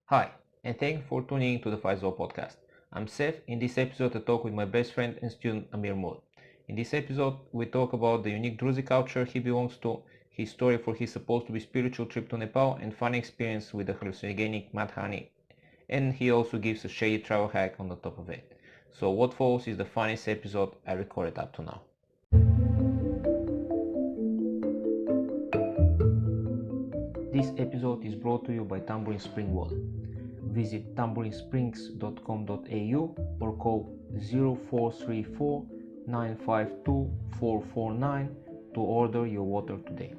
Hi, and thank you for tuning in to the Faisal podcast. I'm Seth. In this episode, I talk with my best friend and student Ameer Mood. In this episode, we talk about the unique Druze culture he belongs to, his story for his supposed to be spiritual trip to Nepal, and funny experience with the hallucinogenic mad honey. And he also gives a shady travel hack on the top of it. So what follows is the funniest episode I recorded up to now. This episode is brought to you by Tambourine Spring Water. Visit tambourinSprings.com.au or call 0434 952 449 to order your water today.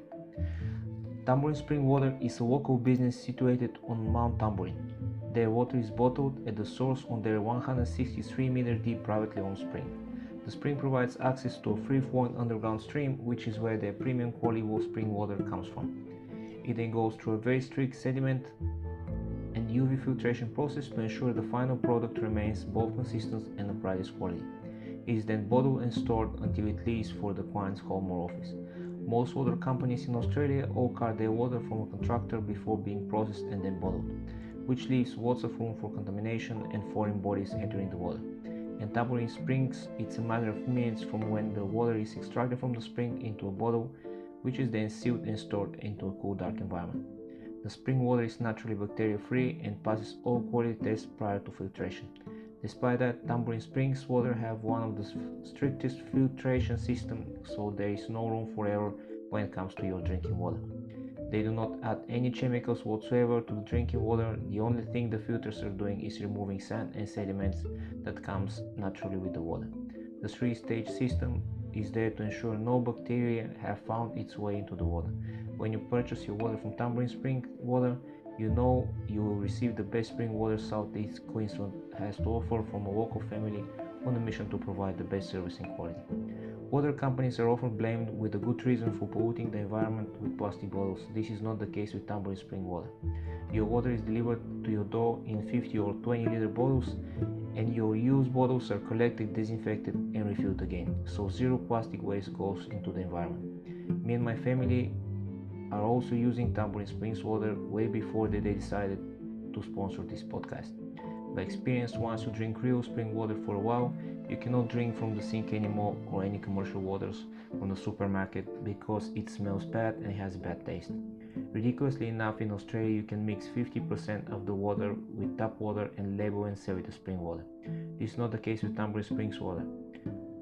Tambourine Spring Water is a local business situated on Mount Tambourine. Their water is bottled at the source on their 163-meter deep privately owned spring. The spring provides access to a free-flowing underground stream, which is where their premium quality spring water comes from. It then goes through a very strict sediment and UV filtration process to ensure the final product remains both consistent and of brightest quality. It is then bottled and stored until it leaves for the client's home or office. Most water companies in Australia all cart their water from a contractor before being processed and then bottled, which leaves lots of room for contamination and foreign bodies entering the water. In Tambourine Springs, it's a matter of minutes from when the water is extracted from the spring into a bottle, which is then sealed and stored into a cool, dark environment. The spring water is naturally bacteria-free and passes all quality tests prior to filtration. Despite that, Tambourine Springs water have one of the strictest filtration systems, so there is no room for error when it comes to your drinking water. They do not add any chemicals whatsoever to the drinking water. The only thing the filters are doing is removing sand and sediments that comes naturally with the water. The three-stage system is there to ensure no bacteria have found its way into the water. When you purchase your water from Tambourine Spring Water, you know you will receive the best spring water Southeast Queensland has to offer from a local family on a mission to provide the best service and quality. Water companies are often blamed with a good reason for polluting the environment with plastic bottles. This is not the case with Tambourine Spring Water. Your water is delivered to your door in 50 or 20-liter bottles, and your used bottles are collected, disinfected, and refilled again, so zero plastic waste goes into the environment. Me and my family are also using Tambourine Springs water way before they decided to sponsor this podcast. By experience, once you drink real spring water for a while, you cannot drink from the sink anymore or any commercial waters from the supermarket because it smells bad and has a bad taste. Ridiculously enough, in Australia you can mix 50% of the water with tap water and label and sell it as spring water. This is not the case with Tambourine Springs water.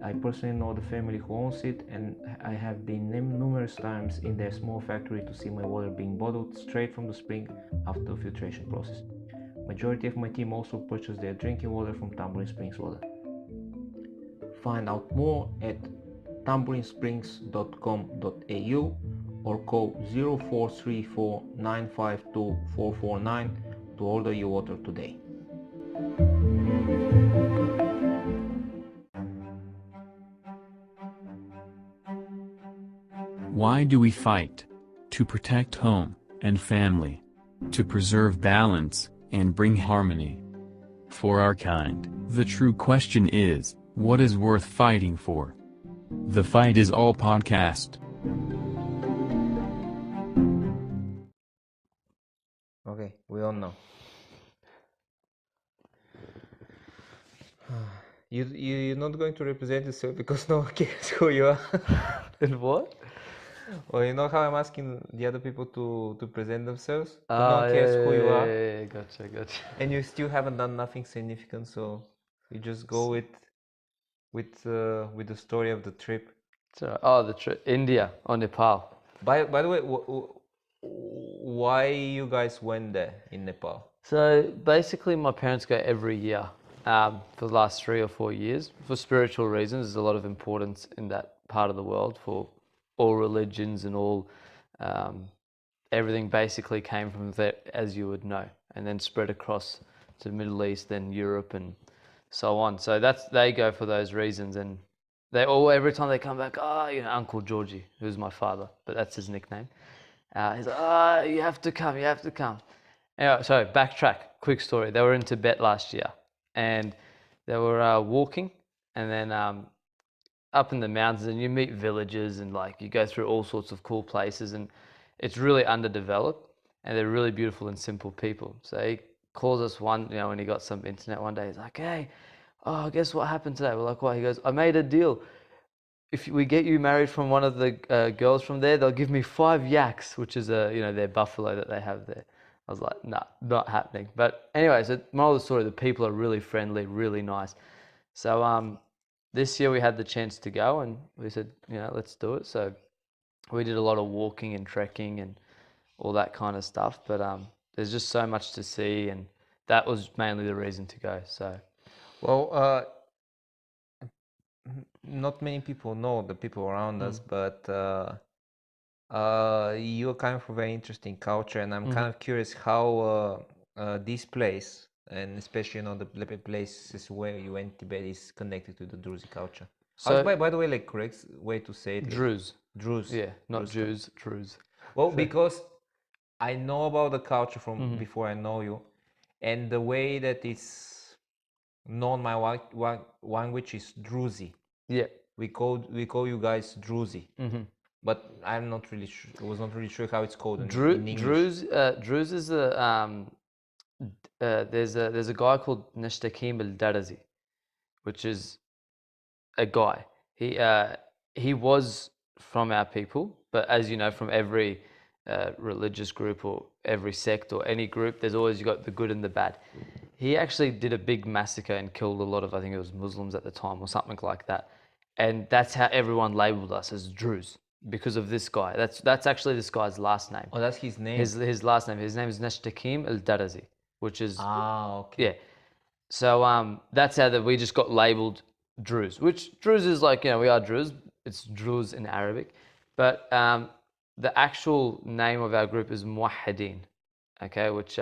I personally know the family who owns it, and I have been numerous times in their small factory to see my water being bottled straight from the spring after the filtration process. Majority of my team also purchase their drinking water from Tambourine Springs Water. Find out more at tambourinSprings.com.au or call 0434 952 449 to order your water today. Why do we fight? To protect home and family. To preserve balance and bring harmony. For our kind, the true question is, what is worth fighting for? The Fight Is All podcast. Okay, we all know. You're not going to represent yourself because no one cares who you are. And what? Well, you know how I'm asking the other people to present themselves? But no one cares who you are. Yeah, gotcha. And you still haven't done nothing significant, so you just go with the story of the trip. So, the trip, India or Nepal. By the way, why you guys went there in Nepal? So basically, my parents go every year for the last 3 or 4 years for spiritual reasons. There's a lot of importance in that part of the world for all religions and all everything basically came from there, as you would know, and then spread across to the Middle East, then Europe, and so on. So they go for those reasons, and they all every time they come back, Uncle Georgie, who's my father, but that's his nickname. He's like, you have to come. Anyway, so backtrack, quick story. They were in Tibet last year, and they were walking, and then up in the mountains, and you meet villages, and like you go through all sorts of cool places, and it's really underdeveloped, and they're really beautiful and simple people. So he calls us when he got some internet one day. He's like, "Hey, oh, guess what happened today?" We're like, "What?" He goes, "I made a deal. If we get you married from one of the girls from there, they'll give me 5 yaks," which is their buffalo that they have there. I was like, "Nah, not happening." But anyway, so moral of the story: the people are really friendly, really nice. So this year we had the chance to go, and we said, let's do it. So we did a lot of walking and trekking and all that kind of stuff. But there's just so much to see, and that was mainly the reason to go. So, Well, not many people know the people around us, but you're kind of a very interesting culture, and I'm kind of curious how this place, and especially the places where you went, Tibet, is connected to the Druze culture. How's, so by the way, like correct way to say it? Druze. Druze. Yeah, not Druze. Jews, Druze. Well, because I know about the culture from before I know you, and the way that it's known my language is Druze. Yeah. We call you guys Druze, but I'm not really sure. I was not really sure how it's called in English. Druze is there's a guy called Nishtakim al-Darazi, which is a guy. He was from our people, but as you know, from every religious group or every sect or any group, there's always got the good and the bad. He actually did a big massacre and killed a lot of, I think it was Muslims at the time or something like that. And that's how everyone labeled us as Druze because of this guy. That's actually this guy's last name. Oh, that's his name. His last name. His name is Nashtakim al-Darazi, which is okay. yeah. So that's how we just got labeled Druze, which Druze is like, we are Druze. It's Druze in Arabic. But the actual name of our group is Muwahhideen, okay, which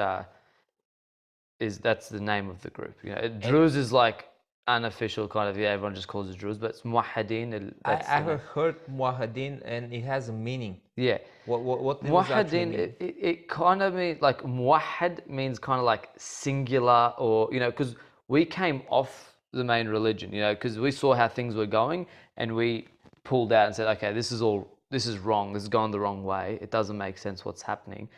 that's the name of the group. Druze is like unofficial kind of, everyone just calls it Druze, but it's Muwahhideen. I have heard Muwahhideen, and it has a meaning. Yeah. What does that actually mean? It kind of means like Muwahhid means kind of like singular, or because we came off the main religion, because we saw how things were going, and we pulled out and said, okay, this is wrong. This is going the wrong way. It doesn't make sense what's happening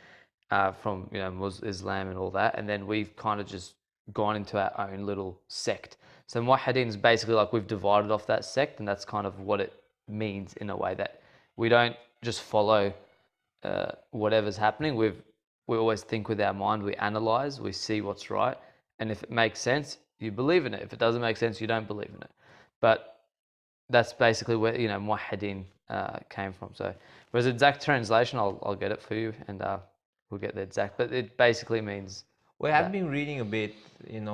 from Islam and all that, and then we've kind of just gone into our own little sect. So Muwahhideen is basically like we've divided off that sect, and that's kind of what it means in a way, that we don't just follow whatever's happening. We always think with our mind, we analyze, we see what's right, and if it makes sense, you believe in it. If it doesn't make sense, you don't believe in it. But that's basically where Muwahhideen came from. So, whereas exact translation, I'll get it for you, and we'll get the exact. But it basically means. Well, I've been reading a bit,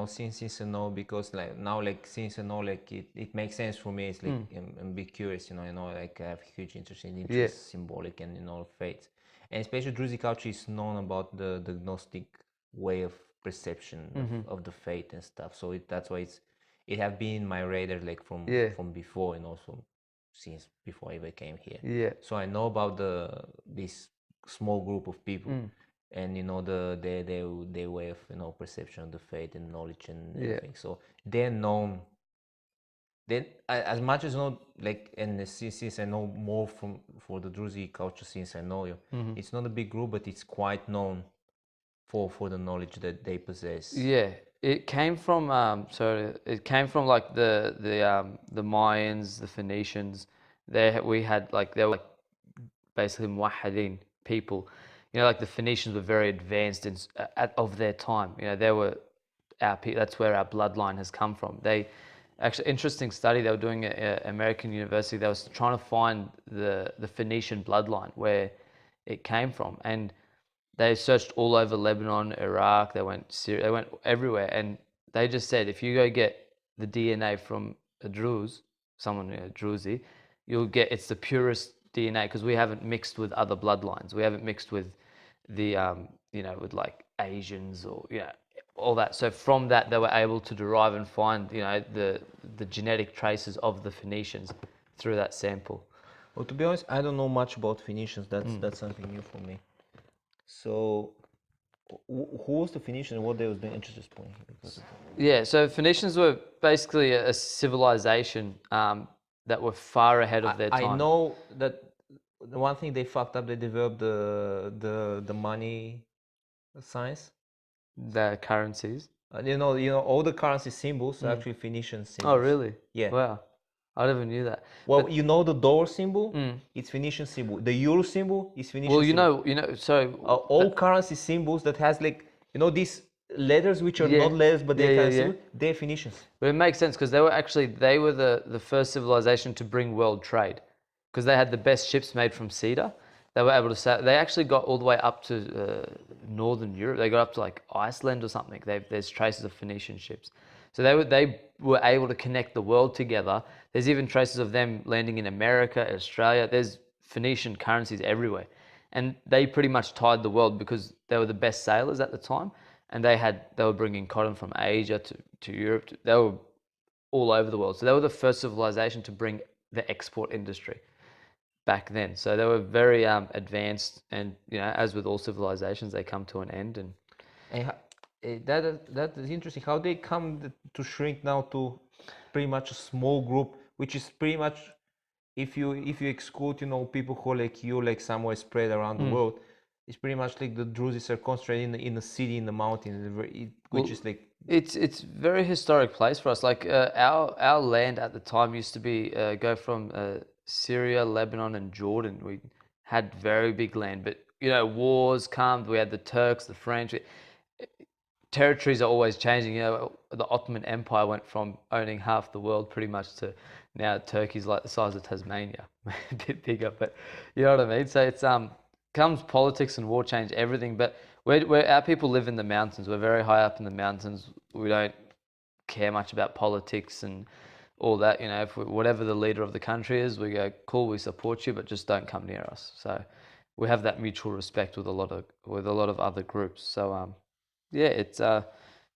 since I know, because since I know, it makes sense for me. It's like I'm a bit curious, like I have huge interest in symbolic and faith, and especially Druze culture is known about the Gnostic way of perception of the faith and stuff. So that's why it have been in my radar from before, and also since before I ever came here. Yeah. So I know about this small group of people. And their way of perception of the faith and knowledge and everything. So they're known. Then as much as and since I know more for the Druze culture, since I know you, it's not a big group, but it's quite known for the knowledge that they possess. Yeah, it came from like the Mayans, the Phoenicians. They were like basically Muwahhideen people. Like the Phoenicians were very advanced of their time. They were that's where our bloodline has come from. They actually, interesting study they were doing at American University. They was trying to find the Phoenician bloodline, where it came from, and they searched all over Lebanon, Iraq. They went Syria, they went everywhere, and they just said, if you go get the DNA from a Druze, Druze, it's the purest DNA, because we haven't mixed with other bloodlines. We haven't mixed with the with like Asians or all that. So from that, they were able to derive and find the genetic traces of the Phoenicians through that sample. Well, to be honest, I don't know much about Phoenicians. That's something new for me. So, who was the Phoenician and what they was doing? Interesting point. Yeah, so Phoenicians were basically a civilization that were far ahead of their time. I know that the one thing they fucked up, they developed the money science. the currencies. All the currency symbols are actually Phoenician symbols. Oh, really? Yeah. Wow. I never knew that. Well, the dollar symbol, it's Phoenician symbol. The euro symbol is Phoenician Well, symbol. so All currency symbols that has these letters which are not letters but they're kind of symbols, they're Phoenicians. But it makes sense because they were the first civilization to bring world trade because they had the best ships made from cedar. They were able to sail. They actually got all the way up to northern Europe. They got up to like Iceland or something. There's traces of Phoenician ships. So they were able to connect the world together. There's even traces of them landing in America, Australia. There's Phoenician currencies everywhere. And they pretty much tied the world because they were the best sailors at the time. And they were bringing cotton from Asia to Europe. They were all over the world. So they were the first civilization to bring the export industry back then. So they were very advanced, and as with all civilizations, they come to an end. And that is interesting. How they come to shrink now to pretty much a small group, which is pretty much, if you exclude people who are like you, like somewhere spread around the world, it's pretty much like the Druzes are concentrated in a city in the mountains, which is like it's very historic place for us. Like our land at the time used to be go from Syria, Lebanon, and Jordan. We had very big land, but wars come. We had the Turks, the French. Territories are always changing. The Ottoman Empire went from owning half the world pretty much to now Turkey's like the size of Tasmania, a bit bigger. But you know what I mean. So it's comes politics and war change everything. But our people live in the mountains. We're very high up in the mountains. We don't care much about politics and all that. If whatever the leader of the country is, we go, cool, we support you, but just don't come near us. So we have that mutual respect with a lot of other groups. So yeah,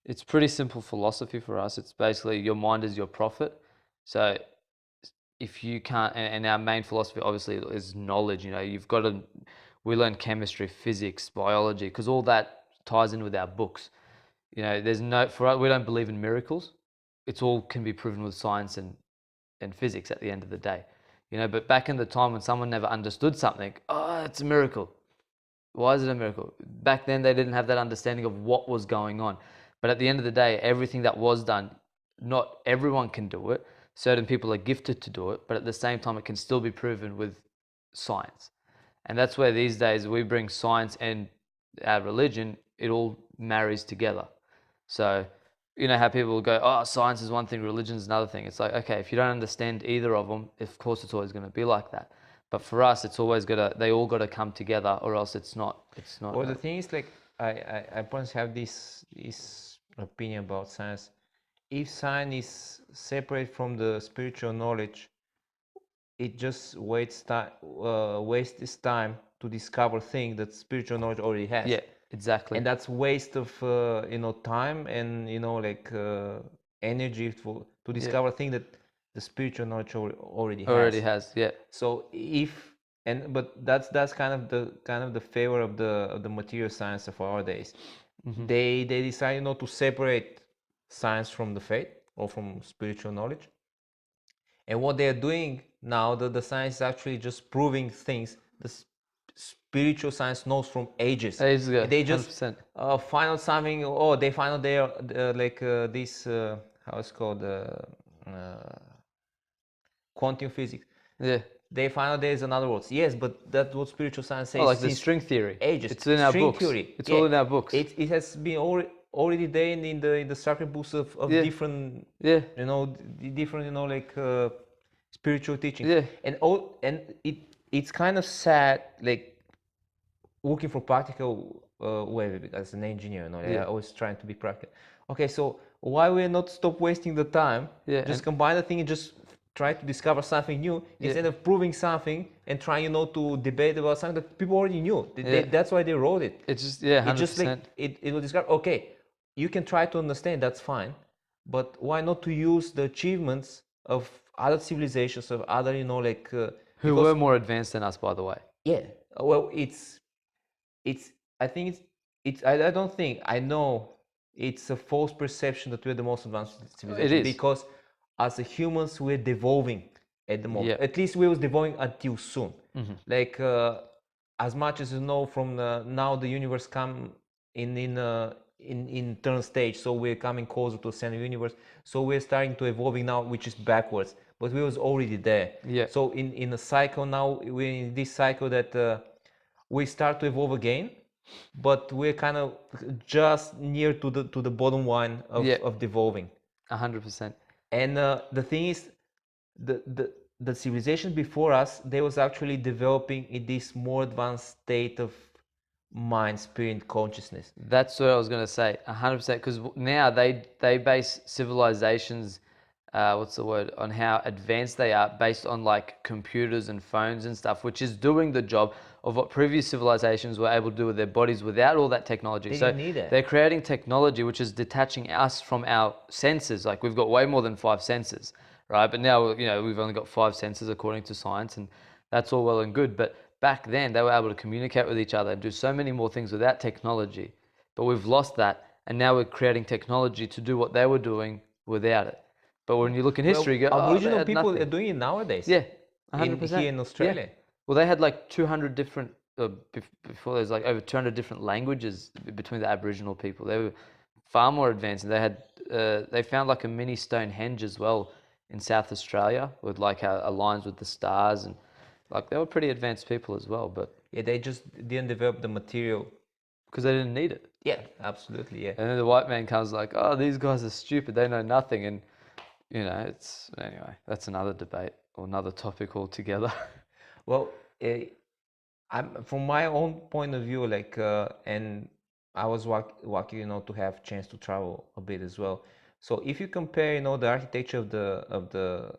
it's pretty simple philosophy for us. It's basically your mind is your prophet. So if you can't, and our main philosophy obviously is knowledge. You've got to. We learn chemistry, physics, biology, because all that ties in with our books. There's for us, we don't believe in miracles. It's all can be proven with science and physics at the end of the day. But back in the time when someone never understood something, oh, it's a miracle. Why is it a miracle? Back then they didn't have that understanding of what was going on. But at the end of the day, everything that was done, not everyone can do it. Certain people are gifted to do it, but at the same time, it can still be proven with science. And that's where these days we bring science and our religion, it all marries together. So, how people will go, oh, science is one thing, religion is another thing. It's like, okay, if you don't understand either of them, of course it's always going to be like that. But for us, it's always they all got to come together, or else it's not. Well, the thing is, like, I once have this opinion about science. If science is separate from the spiritual knowledge, it just wastes its time to discover things that spiritual knowledge already has. Yeah, exactly. And that's waste of time and energy to discover things that the spiritual knowledge already has. Yeah. So but that's kind of the favor of the material science of our days. Mm-hmm. They decide to separate science from the faith or from spiritual knowledge. And what they're doing now, the science is actually just proving things the spiritual science knows from ages. Ago, they just find out something. Oh, they find out this how it's called quantum physics. Yeah. They find out there's another world. Yes, but that's what spiritual science says. Oh, like the string theory. Ages. It's in our books. Theory. It's all in our books. It has been already there in the sacred books of different different spiritual teachings. Yeah. And it's kind of sad, like looking for practical way, because as an engineer, I always trying to be practical. Okay, so why we not stop wasting the time? Just combine the thing and just try to discover something new instead of proving something and trying to debate about something that people already knew. That's why they wrote it. It's just 100%. It's just like it will discover. Okay, you can try to understand, that's fine, but why not to use the achievements of other civilizations, of other who were more advanced than us, by the way. Yeah, well, I think I don't think, I know it's a false perception that we're the most advanced civilization. It is. Because as a humans, we're devolving at the moment. At least we was devolving until soon. Mm-hmm. Like as much as from now the universe come in in turn stage, so we're coming closer to the center of the universe, so we're starting to evolving now, which is backwards, but we was already there. Yeah. So in a cycle now, we're in this cycle that we start to evolve again, but we're kind of just near to the bottom line of devolving. 100%. And the thing is, the civilization before us, they was actually developing in this more advanced state of mind, spirit, consciousness. That's what I was going to say, 100%. Because now they base civilizations, what's the word, on how advanced they are based on like computers and phones and stuff, which is doing the job of what previous civilizations were able to do with their bodies without all that technology. They So didn't need that. they're creating technology which is detaching us from our senses. Like we've got way more than 5 senses, right? But now, you know, we've only got 5 senses according to science, and that's all well and good. But back then they were able to communicate with each other and do so many more things without technology. But we've lost that, and now we're creating technology to do what they were doing without it. But when you look in history, you go, oh, Aboriginal they had people nothing. are doing it nowadays. Yeah, 100%. Here in Australia. Yeah. Well, they had like 200 different, before there's like over 200 different languages between the Aboriginal people. They were far more advanced, and they had, they found like a mini Stonehenge as well in South Australia with like aligns with the stars, and like they were pretty advanced people as well. But Yeah, they just didn't develop the material. because they didn't need it. Yeah, absolutely, yeah. And then the white man comes like, oh, these guys are stupid. They know nothing. And, you know, it's, anyway, that's another debate or another topic altogether. Well, I'm from my own point of view, like, and I was lucky, you know, to have chance to travel a bit as well. So if you compare, you know, the architecture of the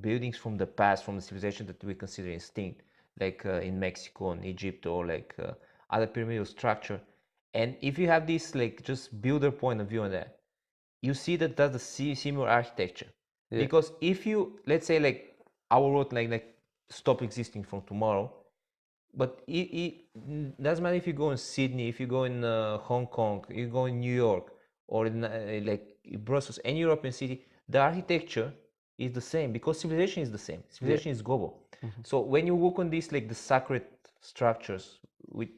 buildings from the past, from the civilization that we consider extinct, like in Mexico and Egypt, or like other pyramidal structure, and if you have this like just builder point of view on that, you see that that's a similar architecture. Yeah. Because if you, let's say, like our world like stop existing from tomorrow, but it doesn't matter if you go in Sydney, if you go in Hong Kong, you go in New York, or in like Brussels, any European city, the architecture is the same because civilization is the same. Civilization is global. So when you look on these like the sacred structures, which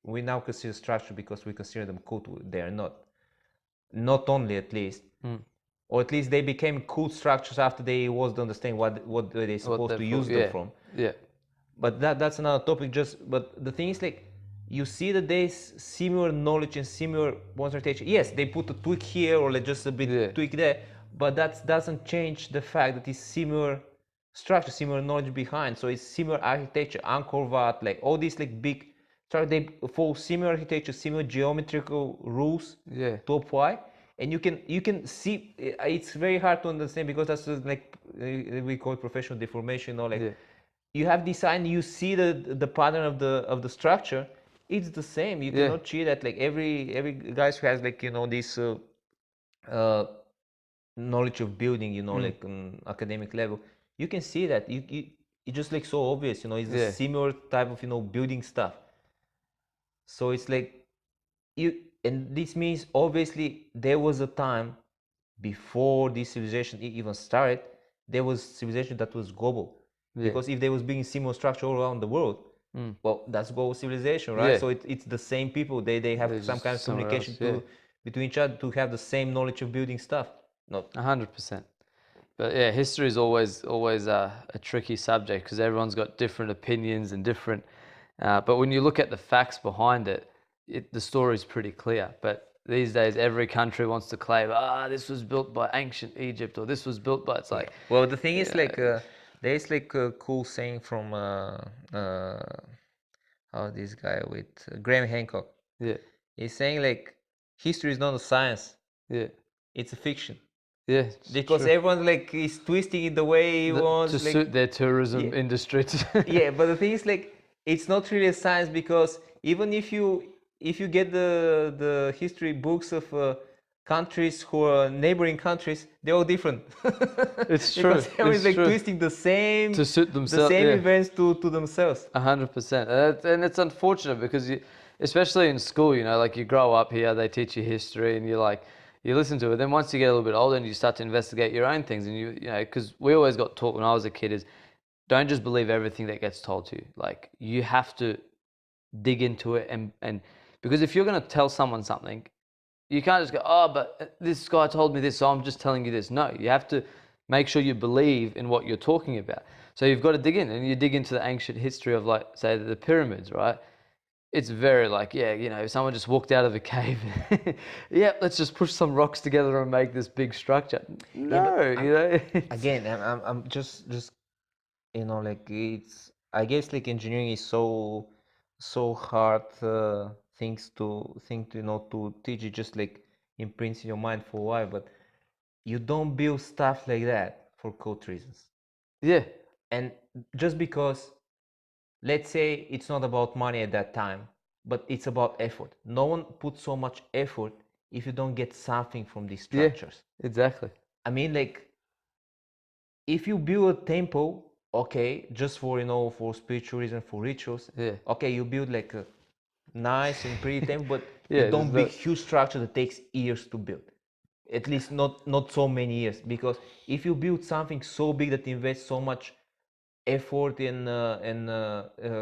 we now consider structure because we consider them cult, they are not only at least, or at least they became cult structures after they was to understand what they're supposed to use them from. Yeah. But that's another topic. But the thing is, like, you see that there's similar knowledge and similar concentration. Yes, they put a tweak here or like just a bit tweak there, but that doesn't change the fact that it's similar structure, similar knowledge behind. So it's similar architecture, Angkor Wat, like all these like big structures. They follow similar architecture, similar geometrical rules to apply. And you can see it's very hard to understand because that's like we call it professional deformation, or like. You have design, you see the pattern of the structure, it's the same. You cannot cheat that. Like every guy who has like, you know, this knowledge of building, you know, like on academic level, you can see that it's just like so obvious, you know, it's a similar type of, you know, building stuff. So it's like and this means obviously there was a time before this civilization even started, there was civilization that was global. Because if they was being similar structure all around the world, well, that's global civilization, right? So it's the same people. They have some kind of communication between each other to have the same knowledge of building stuff. Not 100%. But yeah, history is always a tricky subject because everyone's got different opinions and different. But when you look at the facts behind it, the story's pretty clear. But these days, every country wants to claim, this was built by ancient Egypt, or this was built by. It's like. Well, the thing is, like. There's like a cool saying from this guy with Graham Hancock. Yeah. He's saying like history is not a science. Yeah. It's a fiction. Yeah. Because everyone like is twisting it the way he wants to suit their tourism industry. Yeah, but the thing is like it's not really a science because even if you get the history books of countries who are neighboring countries, they're all different. It's true. Because everyone's like twisting the same to suit themselves, the same events to themselves. 100%, and it's unfortunate because especially in school, you know, like you grow up here, they teach you history, and you listen to it. Then once you get a little bit older, and you start to investigate your own things, and you know, because we always got taught when I was a kid is, don't just believe everything that gets told to you. Like you have to dig into it, and because if you're going to tell someone something, You can't just go, oh, but this guy told me this, so I'm just telling you this. No, you have to make sure you believe in what you're talking about. So you've got to dig in, and you dig into the ancient history of, like, say, the pyramids, right? It's very like, yeah, you know, someone just walked out of a cave. Yeah, let's just push some rocks together and make this big structure. No, you know. Again, I'm just you know, like, it's, I guess, like, engineering is so hard things to think, you know, to teach. It just like imprints in your mind for a while, but you don't build stuff like that for code reasons. Yeah, And just because, let's say it's not about money at that time, but it's about effort. No one puts so much effort if you don't get something from these structures. yeah, exactly. I mean, like, if you build a temple, okay, just for, you know, for spiritual reason, for rituals, Yeah. okay, you build like a nice and pretty temple, but Yeah, you don't there's build huge structure that takes years to build. At least not so many years, because if you build something so big that invests so much effort and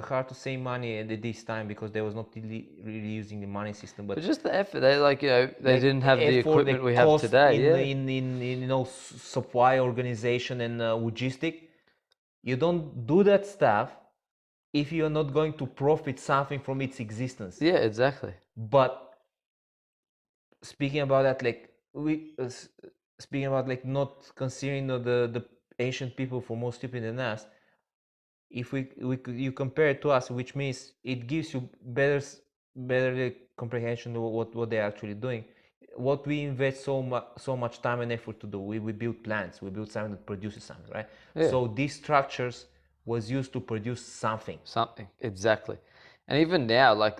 hard to say money at this time, because there was not really using the money system, but But just the effort. They, like, you know, they like didn't have the effort, equipment the we have cost today. in, Yeah. in you know, supply, organization, and logistic. You don't do that stuff if you're not going to profit something from its existence. Yeah, exactly. But speaking about that, like, speaking about, like, not considering the ancient people for more stupid than us, if you compare it to us, which means it gives you better comprehension of what they're actually doing. What we invest so much time and effort to do, we build plants, we build something that produces something, right? Yeah. So these structures was used to produce something. Something, exactly. And even now, like,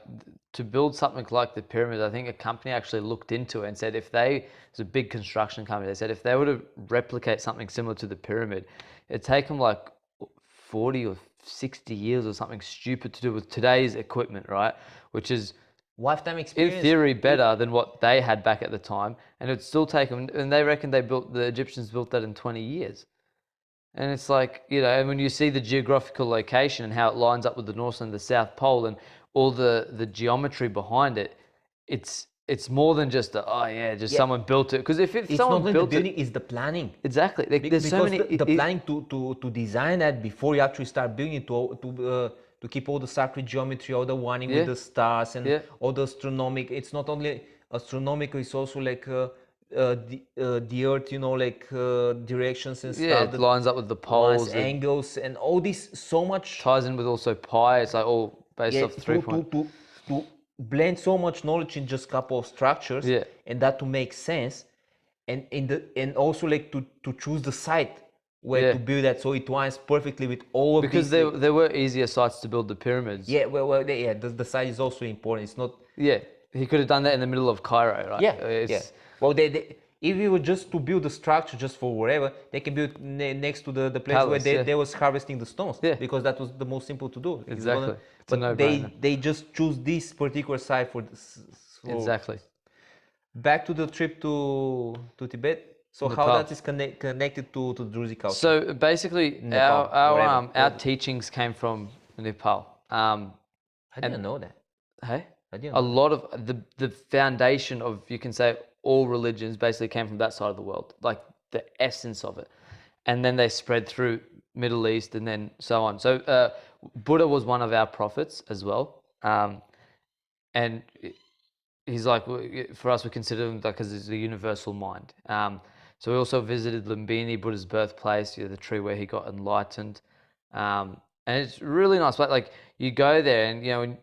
to build something like the pyramid, I think a company actually looked into it and said it's a big construction company, they said if they were to replicate something similar to the pyramid, it'd take them like 40 or 60 years or something stupid to do with today's equipment, right? Which is, Lifetime in experience. theory, better than what they had back at the time. And it'd still take them, and they reckon the Egyptians built that in 20 years. And it's like, you know, and when you see the geographical location and how it lines up with the North and the South Pole and all the geometry behind it, it's more than just someone built it. Because if It's someone not only the built building, it, it's the planning. exactly. Like, there's Because so many. the planning to design that before you actually start building it, to keep all the sacred geometry, all the winding with Yeah. the stars and Yeah. all the astronomic. It's not only astronomical; it's also like the earth, you know, like directions and Yeah, stuff. it lines up with the poles. It Angles, and all this so much. ties in with also pi. It's like all based off 3 point. To blend so much knowledge in just a couple of structures, Yeah. and that to make sense, and also like to choose the site where Yeah. to build that, so it aligns perfectly with all of Because these. there were easier sites to build the pyramids. Yeah, well, yeah, the site is also important. It's not. Yeah, he could have done that in the middle of Cairo, right? Yeah. Well, they if you were just to build a structure just for whatever, they can build next to the place Palace, where yeah. they was harvesting the stones. Yeah. Because that was the most simple to do. Exactly. It's a But no-brainer. they just choose this particular site for this. Exactly. Back to the trip to Tibet. So how Nepal. that is connected to Druze culture? So basically, Nepal, our wherever. teachings came from Nepal. I didn't know that. Hey, I didn't a know lot of the foundation of, you can say, all religions basically came from that side of the world, like the essence of it, and then they spread through Middle East and then so on. So Buddha was one of our prophets as well, and he's like, for us, we consider him like, because he's the universal mind. So we also visited Lumbini, Buddha's birthplace, the tree where he got enlightened, and it's really nice. But like, you go there and and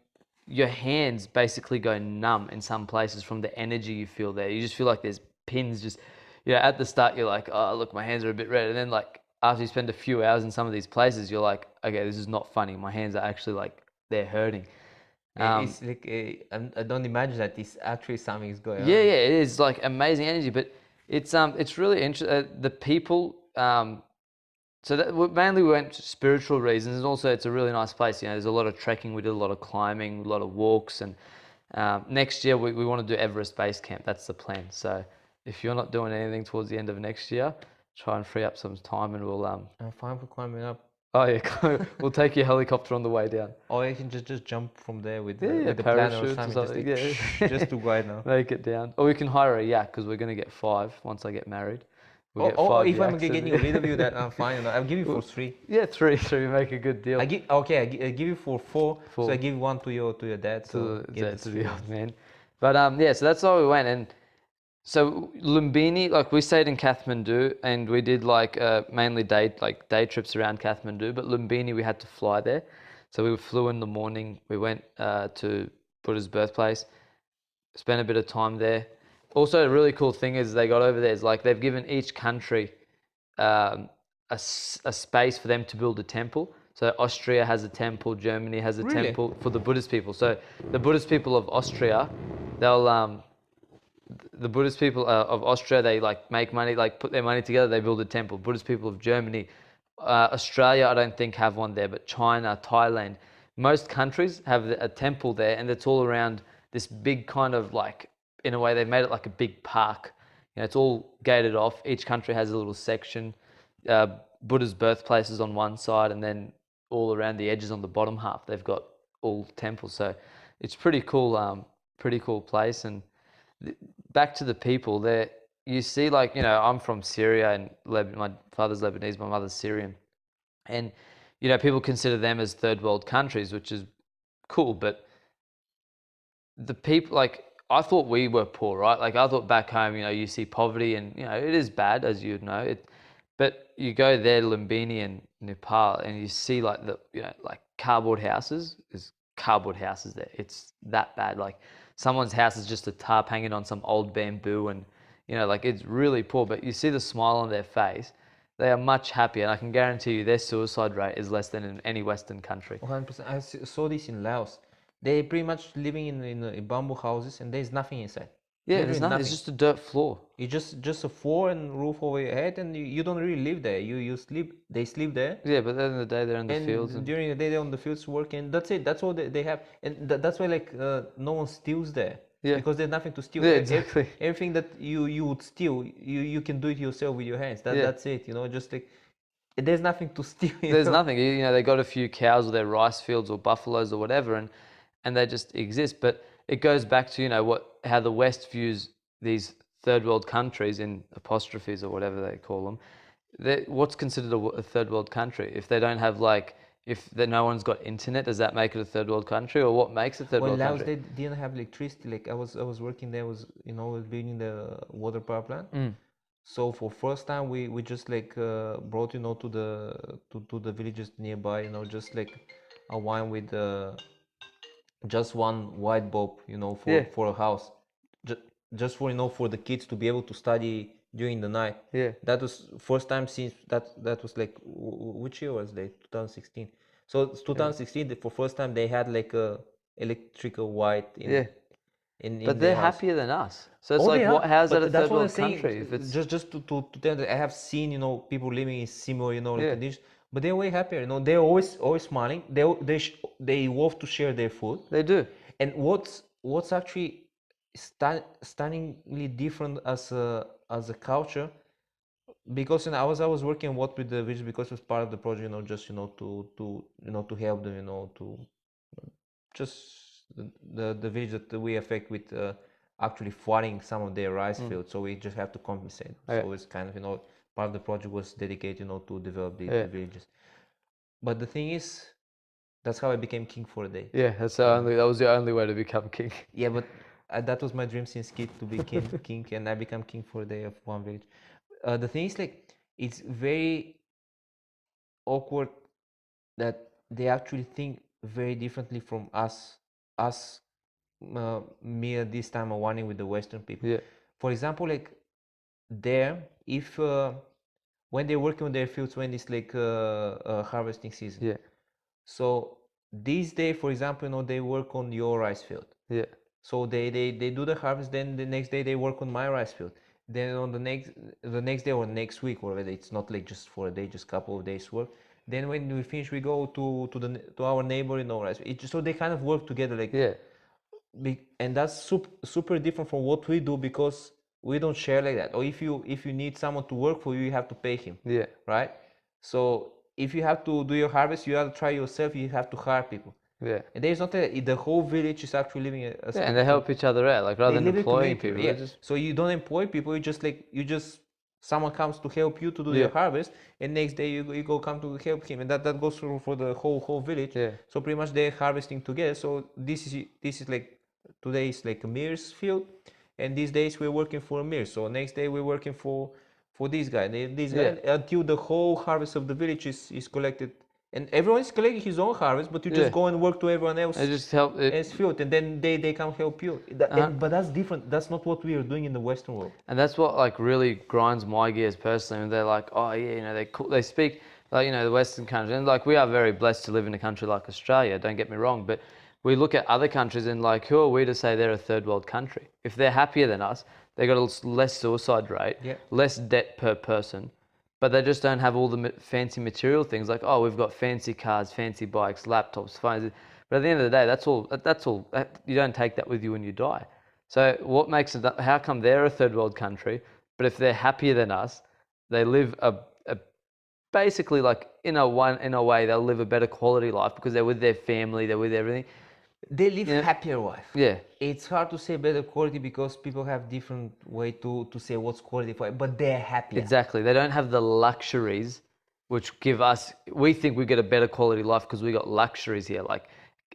your hands basically go numb in some places from the energy you feel there. You just feel like there's pins just, at the start you're like, oh look, my hands are a bit red, and then like after you spend a few hours in some of these places, you're like, okay, this is not funny. My hands are actually like, they're hurting. It's like I don't imagine that it's actually something is going on. Yeah, it is like amazing energy, but it's really interesting. The people, so that mainly we went for spiritual reasons, and also it's a really nice place. There's a lot of trekking. We did a lot of climbing, a lot of walks, and next year we want to do Everest Base Camp. That's the plan. So if you're not doing anything towards the end of next year, try and free up some time, and we'll I'm fine for climbing up. Oh yeah, we'll take your helicopter on the way down. Or you can just jump from there with Yeah, with the planner or parachutes or something, just something. like Yeah, just to guide now. make it down. Or we can hire a yak because we're gonna get 5 once I get married. We'll get Or 5 if I'm yaks. getting rid of you, that I'm fine. You know, I'll give you for 3. Yeah, 3. So we make a good deal. I give you for 4. So 4. I give 1 to your dad. So get To the 3 the ones. old man. But yeah, so that's how we went. And so Lumbini, like we stayed in Kathmandu and we did like mainly day trips around Kathmandu. But Lumbini, we had to fly there. So we flew in the morning. We went to Buddha's birthplace, spent a bit of time there. Also, a really cool thing is they got over there is like they've given each country a space for them to build a temple. So Austria has a temple, Germany has a Really? temple for the Buddhist people. So the Buddhist people of Austria, the Buddhist people of Austria, they like make money, like put their money together, they build a temple. Buddhist people of Germany, Australia, I don't think have one there, but China, Thailand, most countries have a temple there, and it's all around this big kind of like, in a way, they've made it like a big park. You know, it's all gated off. Each country has a little section. Buddha's birthplace is on one side, and then all around the edges on the bottom half, they've got all temples. So it's pretty cool place. And back to the people there, you see, like, you know, I'm from Syria and my father's Lebanese, my mother's Syrian, and you know, people consider them as third world countries, which is cool, but the people, like, I thought we were poor, right? Like, I thought back home, you know, you see poverty and, you know, it is bad, as you'd know. But you go there, Lumbini and Nepal, and you see, like, you know, like cardboard houses. There's cardboard houses there. It's that bad. Like, someone's house is just a tarp hanging on some old bamboo, and, you know, like, it's really poor. But you see the smile on their face. They are much happier, and I can guarantee you their suicide rate is less than in any Western country. 100%. Saw this in Laos. They pretty much living in bamboo houses, and there's nothing inside. Yeah, Literally there's nothing. It's just a dirt floor. It's just a floor and roof over your head, and you don't really live there. You sleep. They sleep there. Yeah, but then in the day they're in the fields. And during the day they're on the fields working. That's it. That's all they have, and that's why like no one steals there. Yeah. Because there's nothing to steal. Yeah, exactly. Everything that you would steal, you can do it yourself with your hands. That's it. You know, just like there's nothing to steal. There's nothing. You know, they got a few cows or their rice fields or buffaloes or whatever, and they just exist. But it goes back to, you know, how the West views these third world countries in apostrophes or whatever they call them. What's considered a third world country? If they don't have, like, if no one's got internet, does that make it a third world country, or what makes it third world Laos, country? they didn't have electricity. Like I was working there, was, you know, was building the water power plant. So for first time we just like brought, you know, to the villages nearby, you know, just like a wine with just one white bulb, you know, for a house, just for, you know, for the kids to be able to study during the night. Yeah. That was first time since that was like which year was that? 2016. So it's 2016. For first time they had like a electrical white in but they're happier than us. So it's like, how's that a third world country? If it's just to tell that I have seen, you know, people living in similar, you know, conditions, but they're way happier. You know, they're always smiling. They love to share their food. They do. And what's actually stunningly different as a culture, because, you know, I was working with the village because it was part of the project, you know, just, you know, to help them, you know, to just the village that we affect with actually flooding some of their rice fields, so we just have to compensate. So it's kind of, you know, part of the project was dedicated, you know, to develop the villages. But the thing is, that's how I became king for a day. Yeah, that was the only way to become king. Yeah, but that was my dream since kid, to be king, and I become king for a day of one village. The thing is, like, it's very awkward that they actually think very differently from us me at this time of warning with the Western people. Yeah. For example, like there, if when they're working on their fields, when it's like harvesting season. Yeah. So this day, for example, you know, they work on your rice field. Yeah. So they do the harvest, then the next day they work on my rice field. Then on the next day or next week, or whether it's not like just for a day, just a couple of days work. Then when we finish, we go to our neighbor, you know, rice. So they kind of work together, like. Yeah. And that's super different from what we do, because we don't share like that. Or if you need someone to work for you, you have to pay him. Yeah. Right. So if you have to do your harvest, you have to try yourself. You have to hire people. Yeah. And there's not the whole village is actually living as Yeah, and they help each other out, like rather they than live in employing community. people. Yeah. They just So you don't employ people. You just someone comes to help you to do Yeah. your harvest, and next day you go come to help him, and that goes through for the whole village. Yeah. So pretty much they're harvesting together. So this is like today is like Ameer's field, and these days we're working for Amir. So next day we're working for this guy. This guy until the whole harvest of the village is collected. And everyone's collecting his own harvest, but you just Yeah. go and work to everyone else they just help it. as field, and then they come help you. But that's different. That's not what we are doing in the Western world. And that's what like really grinds my gears personally. When they're like, oh yeah, you know, they speak like, you know, the Western countries, and like we are very blessed to live in a country like Australia. Don't get me wrong, but we look at other countries and like, who are we to say they're a third world country? If they're happier than us, they got a less suicide rate, less debt per person, but they just don't have all the fancy material things like, oh, we've got fancy cars, fancy bikes, laptops, phones. But at the end of the day, that's all. You don't take that with you when you die. So what makes it? How come they're a third world country, but if they're happier than us, they live a basically like in a way they'll live a better quality life because they're with their family, they're with everything. They live happier life. Yeah. It's hard to say better quality because people have different way to say what's quality for it, but they're happier. Exactly. They don't have the luxuries which give us, we think we get a better quality life because we got luxuries here, like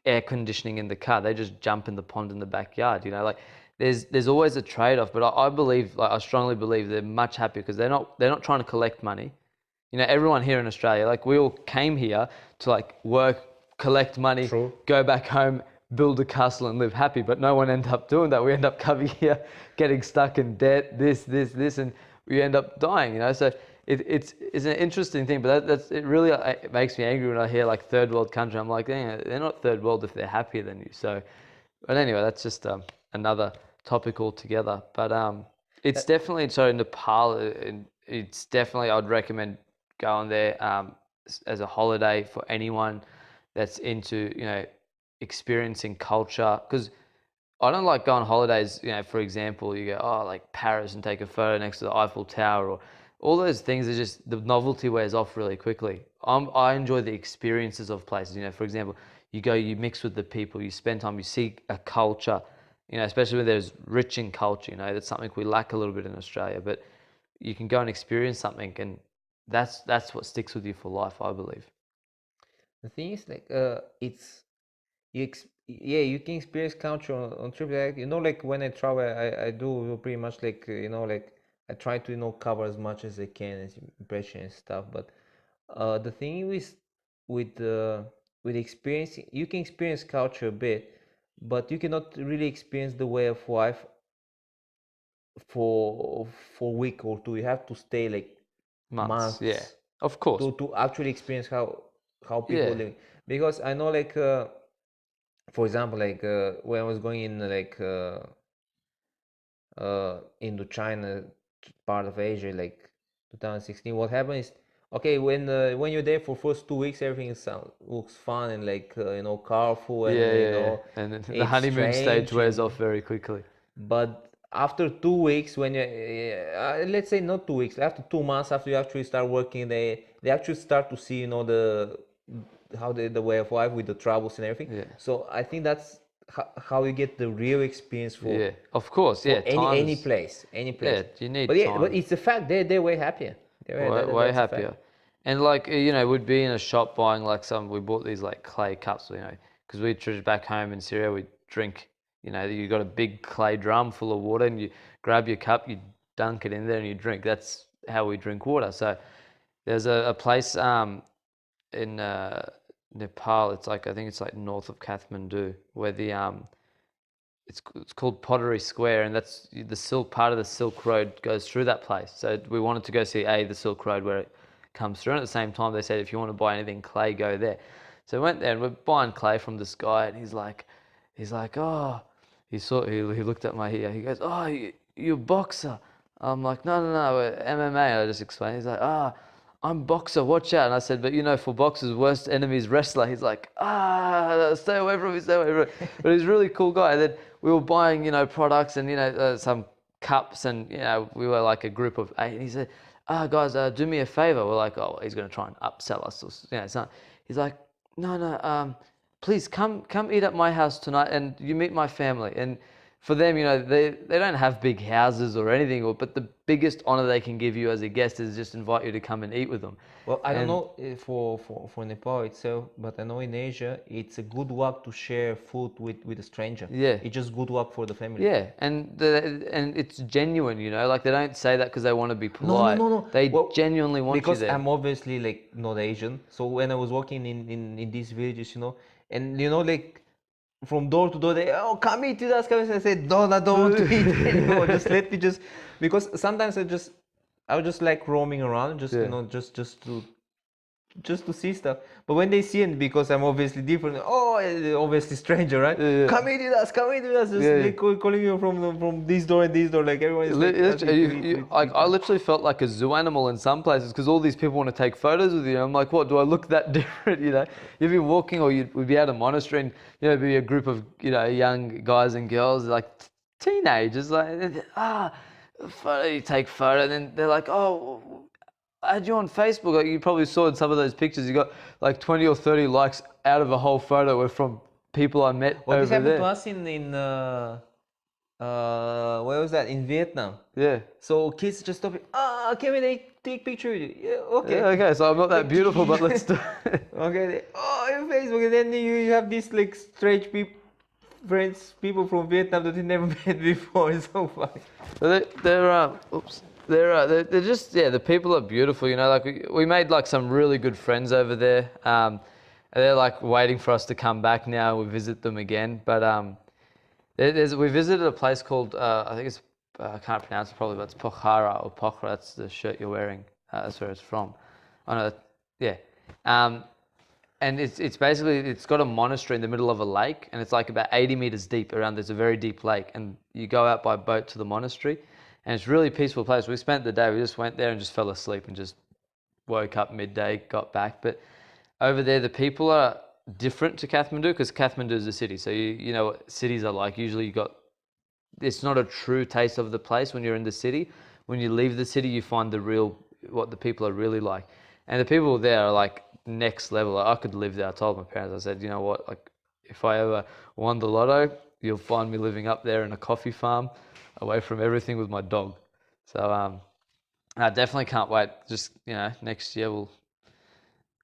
air conditioning in the car. They just jump in the pond in the backyard, you know, like there's always a trade-off, but I believe, like I strongly believe they're much happier because they're not trying to collect money. You know, everyone here in Australia, like we all came here to like work, collect money, go back home, build a castle and live happy, but no one ended up doing that. We end up coming here, getting stuck in debt, this, and we end up dying, you know. So it's an interesting thing, but it really it makes me angry when I hear like third world country. I'm like, dang, they're not third world if they're happier than you. So, but anyway, that's just another topic altogether. But it's definitely, so Nepal, it's definitely, I'd recommend going there as a holiday for anyone that's into, you know, experiencing culture, because I don't like going on holidays, you know, for example, you go, oh, like Paris and take a photo next to the Eiffel Tower, or all those things are just, the novelty wears off really quickly. I enjoy the experiences of places, you know, for example, you go, you mix with the people, you spend time, you see a culture, you know, especially when there's rich in culture, you know, that's something we lack a little bit in Australia, but you can go and experience something, and that's what sticks with you for life, I believe. The thing is, like, you can experience culture on trip. Like, you know, like when I travel, I do pretty much like, you know, like I try to, you know, cover as much as I can as impression and stuff. But the thing with experiencing, you can experience culture a bit, but you cannot really experience the way of life for a week or two. You have to stay like months, yeah, of course, to actually experience how people live. Because I know, like, for example, like when I was going in like Indochina part of Asia, like 2016, what happened is, okay, when you're there for first 2 weeks, everything looks fun and like you know, colorful, and you know, and the honeymoon stage wears off very quickly. But after 2 weeks, when you let's say not 2 weeks, after 2 months, after you actually start working, they actually start to see, you know, the way of life with the troubles and everything. So I think that's how you get the real experience for of course, any place. Yeah, you need time. But it's a fact, they're way happier. Way happier. And like, you know, we'd be in a shop buying like we bought these like clay cups, you know, because we back home in Syria, we drink, you know, you got a big clay drum full of water and you grab your cup, you dunk it in there and you drink. That's how we drink water. So there's a place in Nepal, it's like, I think it's like north of Kathmandu, where the it's called Pottery Square, and that's the part of the Silk Road goes through that place. So we wanted to go see the Silk Road where it comes through, and at the same time they said if you want to buy anything clay, go there. So we went there and we're buying clay from this guy, and he's like, oh, he looked at my hair, he goes, oh, you're a boxer. I'm like, no, MMA. I just explained. He's like, I'm boxer, watch out. And I said, but you know, for boxers, worst enemy is wrestler. He's like, stay away from me, stay away from me. But he's a really cool guy. And then we were buying, you know, products and, you know, some cups, and we were like a group of 8. And he said, guys, do me a favor. We're like, oh, he's going to try and upsell us. It's not. He's like, no, please come eat at my house tonight, and you meet my family. And for them, they don't have big houses or anything, but the biggest honor they can give you as a guest is just invite you to come and eat with them. Well, I don't know for Nepal itself, but I know in Asia it's a good luck to share food with a stranger. Yeah. It's just good luck for the family. Yeah, and it's genuine, like they don't say that because they want to be polite. No. They genuinely want you because there. I'm obviously like not Asian, so when I was working in these villages, and like from door to door, they come eat with us, come. I said no, I don't want to eat anymore. Just let me because sometimes I was just like roaming around, just to see stuff. But when they see it, because I'm obviously different, obviously stranger, right? Yeah. Come eat with us, just like calling you from this door and this door, like everyone is like, I literally felt like a zoo animal in some places because all these people want to take photos with you. I'm like, what, do I look that different? You'd be walking, or we'd be at a monastery, and it'd be a group of young guys and girls, like teenagers, like photo, you take photo, and then they're like, oh, I had you on Facebook. Like you probably saw in some of those pictures, you got like 20 or 30 likes out of a whole photo were from people I met over there. This happened to us in where was that? In Vietnam. Yeah. So kids just stop it. Can we take picture with you? Yeah, okay. Yeah, okay, so I'm not that beautiful, but let's do it. Okay. In Facebook, and then you have these like strange people from Vietnam that you never met before. It's so funny. They're just, the people are beautiful, like we made like some really good friends over there. And they're like waiting for us to come back now. We visit them again. But we visited a place called, I think it's, I can't pronounce it probably, but it's Pokhara or Pokhara. That's the shirt you're wearing. That's where it's from. Oh no, yeah. And it's basically, it's got a monastery in the middle of a lake, and it's like about 80 meters deep around. There's a very deep lake, and you go out by boat to the monastery. And it's a really peaceful place. We spent the day, we just went there and just fell asleep and just woke up midday, got back. But over there, the people are different to Kathmandu because Kathmandu is a city. So you know what cities are like. Usually it's not a true taste of the place when you're in the city. When you leave the city, you find what the people are really like. And the people there are like next level. I could live there. I told my parents, I said, you know what, like if I ever won the lotto, you'll find me living up there in a coffee farm, away from everything with my dog. So I definitely can't wait. Just next year we'll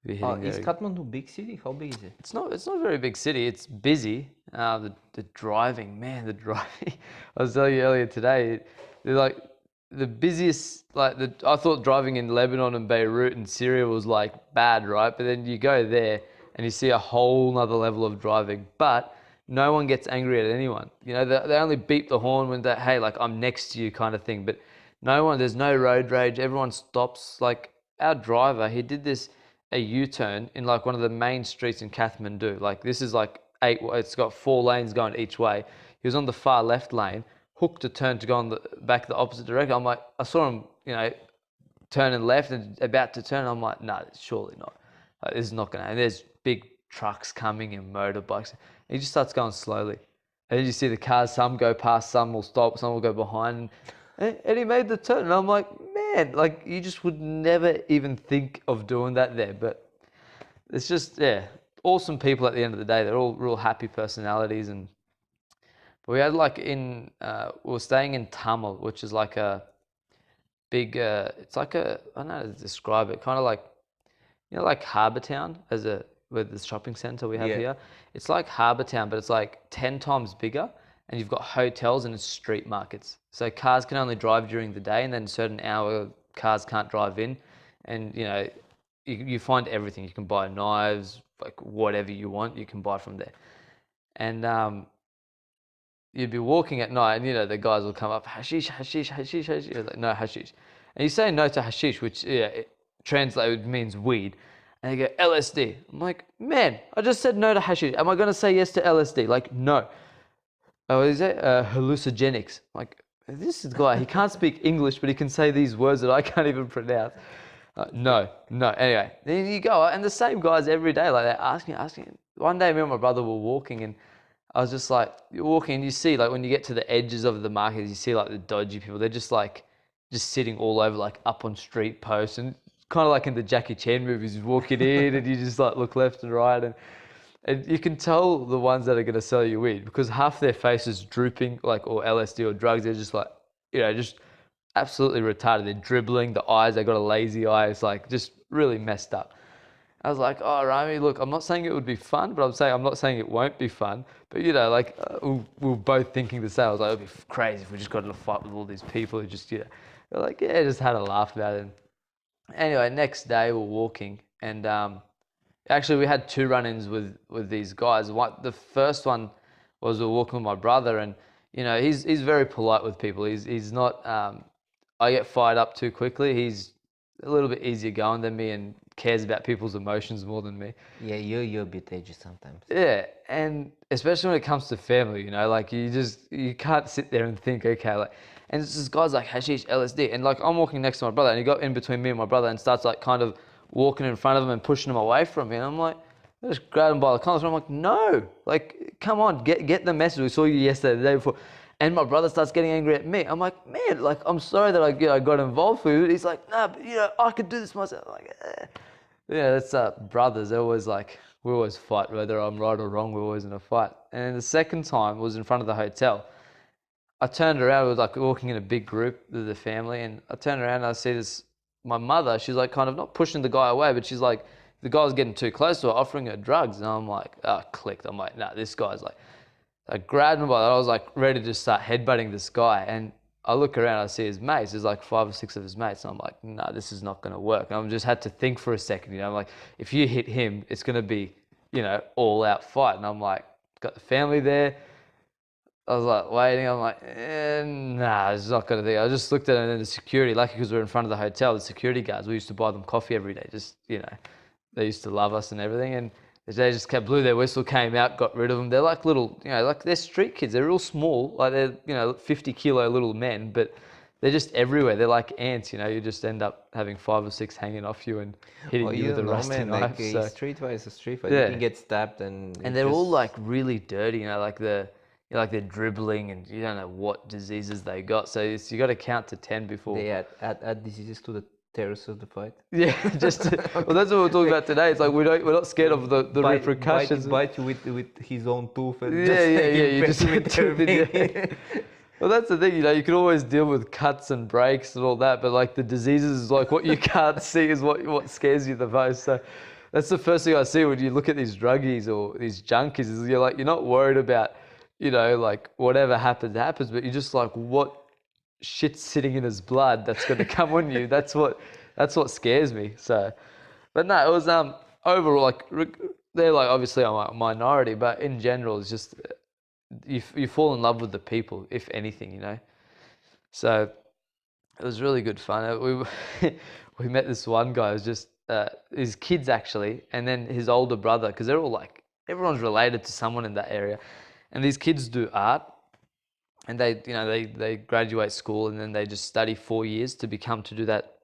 be hitting there. Is Kathmandu a big city? How big is it? It's not a very big city. It's busy. The driving, man, the driving. I was telling you earlier today, they're like the busiest. I thought driving in Lebanon and Beirut and Syria was like bad, right? But then you go there and you see a whole nother level of driving. But no one gets angry at anyone. They only beep the horn when hey, like I'm next to you kind of thing. But there's no road rage. Everyone stops. Like our driver, he did a U-turn in like one of the main streets in Kathmandu. Like this is like it's got 4 lanes going each way. He was on the far left lane, hooked a turn to go on back the opposite direction. I'm like, I saw him, turning left and about to turn. I'm like, no, surely not. Like, this is not going to. And there's big trucks coming and motorbikes. And he just starts going slowly. And then you see the cars, some go past, some will stop, some will go behind. And he made the turn. And I'm like, man, like you just would never even think of doing that there. But it's just, awesome people at the end of the day. They're all real happy personalities. But we had like we were staying in Tamil, which is like a big, it's like I don't know how to describe it, kind of like, like Harbour Town with the shopping centre we have here. It's like Harbour Town, but it's like 10 times bigger, and you've got hotels and it's street markets. So cars can only drive during the day, and then a certain hour cars can't drive in. And you find everything. You can buy knives, like whatever you want, you can buy from there. And you'd be walking at night, and the guys will come up, hashish, hashish, hashish, hashish. Like, no hashish. And you say no to hashish, which translated means weed. And they go, LSD. I'm like, man, I just said no to hashish. Am I going to say yes to LSD? Like, no. Oh, is it hallucinogenics? Like, this guy, he can't speak English, but he can say these words that I can't even pronounce. No. Anyway, then you go, and the same guys every day, like they're asking. One day, me and my brother were walking, and I was just like, you're walking and you see, like, when you get to the edges of the market, you see, like, the dodgy people. They're just, like, just sitting all over, like, up on street posts. And kind of like in the Jackie Chan movies, you walking in and you just, like, look left and right. And you can tell the ones that are going to sell you weed because half their face is drooping, like, or LSD or drugs. They're just, like, just absolutely retarded. They're dribbling. The eyes, they got a lazy eye. It's, like, just really messed up. I was like, oh, Rami, look, I'm not saying it would be fun, but I'm not saying it won't be fun. But, like, we were both thinking the same. I was like, it would be crazy if we just got in a fight with all these people who just, we're like, yeah, just had a laugh about it. And anyway, next day we're walking, and actually we had 2 run-ins with these guys. The first one was we were walking with my brother, and, he's very polite with people. He's not, I get fired up too quickly. He's a little bit easier going than me and cares about people's emotions more than me. Yeah, you're a bit edgy sometimes. Yeah, and especially when it comes to family, like you can't sit there and think, okay, like, and it's this guy's like hashish, LSD, and like I'm walking next to my brother, and he got in between me and my brother and starts like kind of walking in front of him and pushing him away from me, and I'm like, I just grabbed him by the collar, and I'm like, no, like, come on, get the message. We saw you yesterday, the day before. And my brother starts getting angry at me. I'm like, man, like, I'm sorry that I got involved with you. He's like, nah, but I could do this myself. I'm like, yeah, that's brothers. They're always like, we always fight, whether I'm right or wrong. We're always in a fight. And the second time was in front of the hotel. I turned around. We were like walking in a big group with the family, and I turned around and I see this. My mother. She's like kind of not pushing the guy away, but she's like, the guy's getting too close to her, offering her drugs, and I'm like, clicked. I'm like, nah, this guy's like. I grabbed him by that. I was like ready to start headbutting this guy, and I look around, I see his mates. There's like 5 or 6 of his mates, and I'm like, nah, this is not going to work. And I just had to think for a second, I'm like, if you hit him, it's going to be, all out fight. And I'm like, got the family there. I was like waiting. I'm like, nah, it's not going to be. I just looked at him, and then the security, lucky because we're in front of the hotel, the security guards, we used to buy them coffee every day. Just, they used to love us and everything. And they just blew their whistle, came out, got rid of them. They're like little, like they're street kids. They're real small, like they're, 50 kilo little men, but they're just everywhere. They're like ants, you just end up having 5 or 6 hanging off you and hitting you with a rusty knife. Like, so, street fight is a street fight. Yeah. You can get stabbed and they're all like really dirty, like they're dribbling and you don't know what diseases they got. So you got to count to 10 before. They add diseases to the terrorists of the fight. Yeah, well, that's what we're talking about today. It's like we're not scared of the repercussions. Bite you with his own tooth. And You just Well, that's the thing, you can always deal with cuts and breaks and all that, but like the diseases is like what you can't see is what scares you the most. So that's the first thing I see when you look at these druggies or these junkies is you're not worried about, like whatever happens, but you're just like, what shit's sitting in his blood that's going to come on you. That's what scares me. So, but no, it was overall like they're like obviously a minority, but in general it's just you fall in love with the people, if anything, So it was really good fun. We met this one guy. It was just his kids actually, and then his older brother, because they're all like everyone's related to someone in that area, and these kids do art. And they graduate school and then they just study 4 years to do that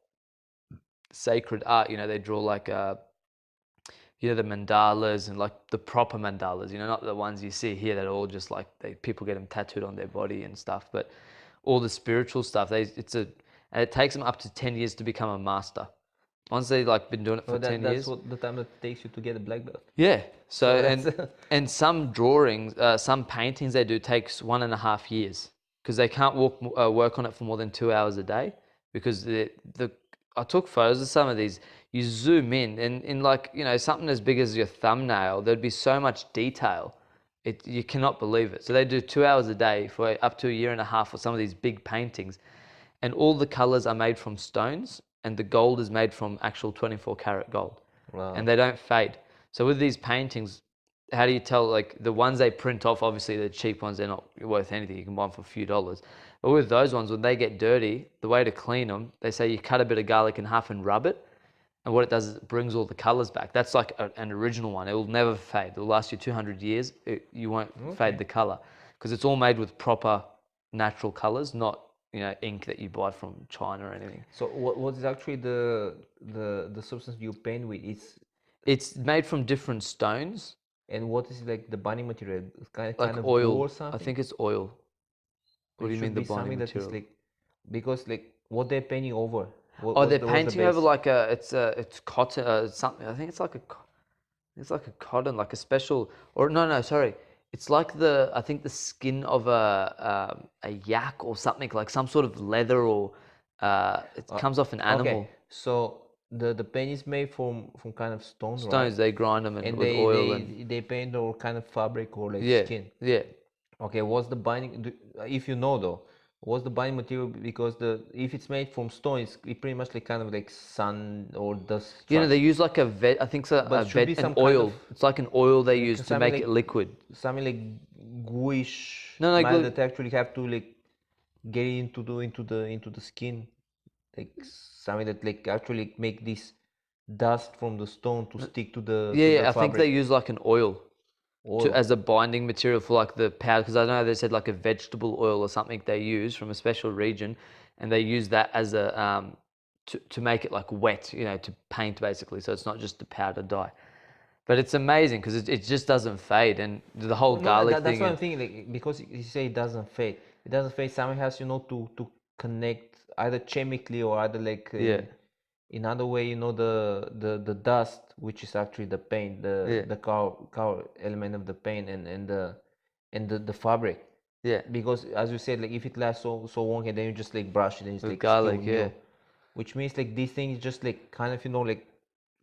sacred art. They draw like the mandalas and like the proper mandalas. Not the ones you see here that are all just like people get them tattooed on their body and stuff. But all the spiritual stuff, and it takes them up to 10 years to become a master. Once they've like been doing it for 10 years. That's what the time it takes you to get a black belt. Yeah. So and some drawings, some paintings they do takes 1.5 years because they can't work on it for more than 2 hours a day because I took photos of some of these. You zoom in and in like something as big as your thumbnail, there'd be so much detail. You cannot believe it. So they do 2 hours a day for up to 1.5 years for some of these big paintings, and all the colors are made from stones. And the gold is made from actual 24 karat gold. Wow. And they don't fade. So with these paintings, how do you tell, like the ones they print off, obviously the cheap ones, they're not worth anything. You can buy them for a few dollars. But with those ones, when they get dirty, the way to clean them, they say you cut a bit of garlic in half and rub it. And what it does is it brings all the colors back. That's like an original one. It will never fade. It will last you 200 years. You won't fade the color because it's all made with proper natural colors, not ink that you buy from China or anything. So what is actually the substance you paint with? It's made from different stones, And what is like the binding material? It's kind Like of glue oil. or I something? think it's oil. What It do you mean should the be binding something that is material? like, because like what they're painting over. Oh, they're What's the painting over base? like it's cotton, something. I think it's like a cotton, like a special, or no, sorry. It's like I think the skin of a yak or something, like some sort of leather, or it Uh, comes off an okay, animal. so the paint is made from kind of stone, right? Stones, they grind them and And with oil and they paint or kind of fabric or like yeah, skin. yeah. Okay, what's the binding? If you know though, what's the binding material? Because if it's made from stone, it's pretty much like kind of like sun or dust You know, they trapping. use like a veg. I think so, But it should be an some kind of oil. It's like an oil they like use to make it liquid. something like gooish No, like matter that actually have to like get into the skin, like something that like actually make this dust from the stone to stick yeah, to the yeah. I think they fabric. use like an oil to Oil. as a binding material for like the powder, because I know they said like a vegetable oil or something they use from a special region, and they use that as a to make it like wet, you know, to paint basically. So it's not just the powder dye, but it's amazing because it just doesn't fade, and the whole Well, no, garlic that's thing what I'm and thinking. Like, because you say it doesn't fade. It doesn't fade. Someone has, to connect either chemically or either like yeah, in other way. The dust, which is actually the paint, yeah, the car element of the paint, and the fabric. yeah, Because as you said, like if it lasts so long, and then you just like brush it, and it's with like still garlic, yeah. new, which means like this thing is just like kind of like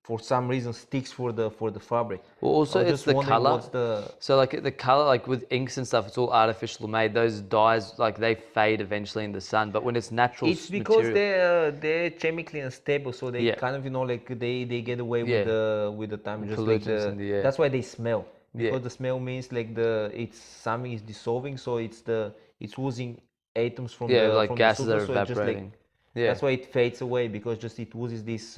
for some reason sticks for the fabric. Well, I also was it's just the wondering color. what's the. So like the color, like with inks and stuff, it's all artificial made. Those dyes, like they fade eventually in the sun. But when it's natural It's because material, they're chemically unstable, so they yeah, kind of like they get away with yeah, the time, the just like pollutants in the air, that's why they smell, yeah, because the smell means like it's something is dissolving, so it's losing atoms yeah, like from the gases are substance, so it just like evaporating, yeah, that's why it fades away, because just it loses this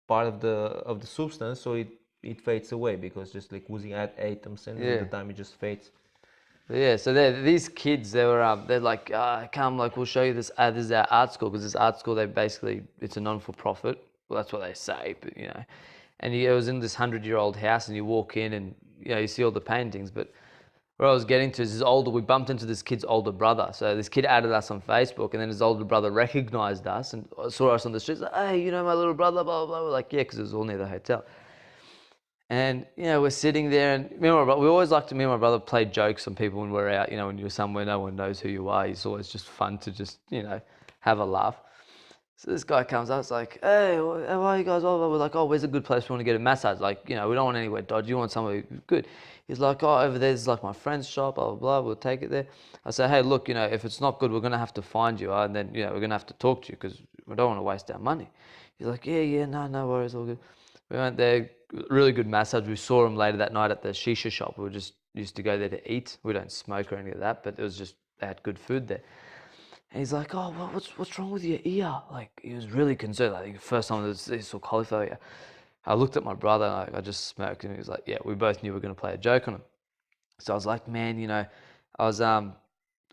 part of the substance, so it fades away because just like losing atoms, and with the yeah. time it just fades. But yeah, so these kids, they're like, come, like we'll show you this. This is our art school, because this art school, they basically it's a non-for-profit. Well, that's what they say, but you know, and it was in this 100-year-old house, and you walk in, and you know, you see all the paintings. But where I was getting to is his older. We bumped into this kid's older brother. So this kid added us on Facebook, and then his older brother recognized us and saw us on the streets. Like, hey, you know my little brother, blah blah blah. We're like, yeah, because it was all near the hotel. And you know, we're sitting there, and me and my brother, we always like to. Me and my brother play jokes on people when we're out. You know, when you're somewhere, no one knows who you are. It's always just fun to just have a laugh. So this guy comes up, it's like, hey, how are you guys? We're like, oh, where's a good place we want to get a massage? Like, we don't want anywhere dodgy. You want somewhere good. He's like, oh, over there's like my friend's shop, blah, blah, blah. We'll take it there. I say, hey, look, if it's not good, we're going to have to find you. And then, we're going to have to talk to you because we don't want to waste our money. He's like, yeah, no worries, all good. We went there, really good massage. We saw him later that night at the shisha shop. We just used to go there to eat. We don't smoke or any of that, but it was just, they had good food there. And he's like, oh, well, what's wrong with your ear? Like, he was really concerned. I think the first time he saw cauliflower ear. I looked at my brother, and I just smirked, and he was like, yeah, we both knew we were going to play a joke on him. So I was like, man, I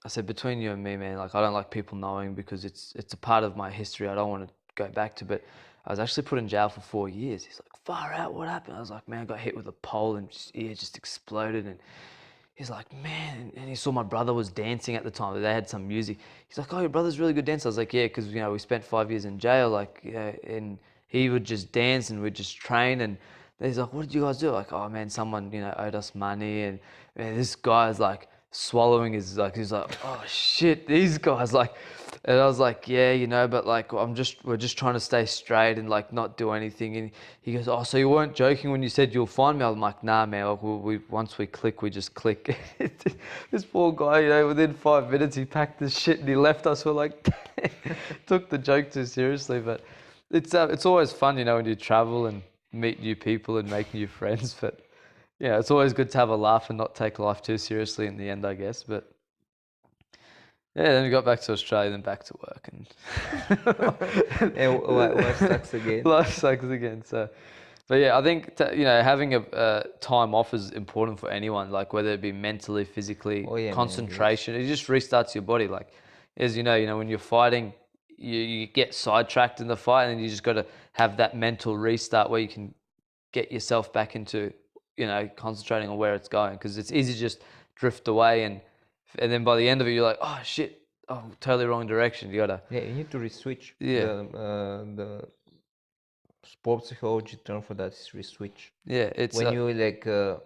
said, between you and me, man, like, I don't like people knowing, because it's a part of my history I don't want to go back to. But I was actually put in jail for 4 years. He's like, far out, what happened? I was like, man, I got hit with a pole and ear just exploded. And he's like, man, and he saw my brother was dancing at the time. They had some music. He's like, oh, your brother's really good dancer. I was like, yeah, because we spent 5 years in jail, like, and he would just dance and we'd just train. And he's like, what did you guys do? Like, oh man, someone owed us money, and man, this guy's like swallowing his, like, he's like, oh shit, these guys, like. And I was like, yeah, but like, we're just trying to stay straight and like not do anything. And he goes, oh, so you weren't joking when you said you'll find me? I'm like, nah, man, like, once we click, we just click. This poor guy, within 5 minutes, he packed his shit and he left us. We're like, took the joke too seriously. But it's always fun, when you travel and meet new people and make new friends. But yeah, it's always good to have a laugh and not take life too seriously in the end, I guess. But yeah, then we got back to Australia, then back to work, and And life sucks again. life sucks again. So, but yeah, I think having a time off is important for anyone, like whether it be mentally, physically, Oh yeah, man. Yes. concentration. It just restarts your body. Like, as when you're fighting, you get sidetracked in the fight, and you just got to have that mental restart where you can get yourself back into concentrating on where it's going, because it's easy to just drift away, and then by the end of it, you're like, oh shit, oh, totally wrong direction. You gotta. Yeah, you need to re-switch. Yeah. The sports psychology term for that is re-switch. Yeah, it's when you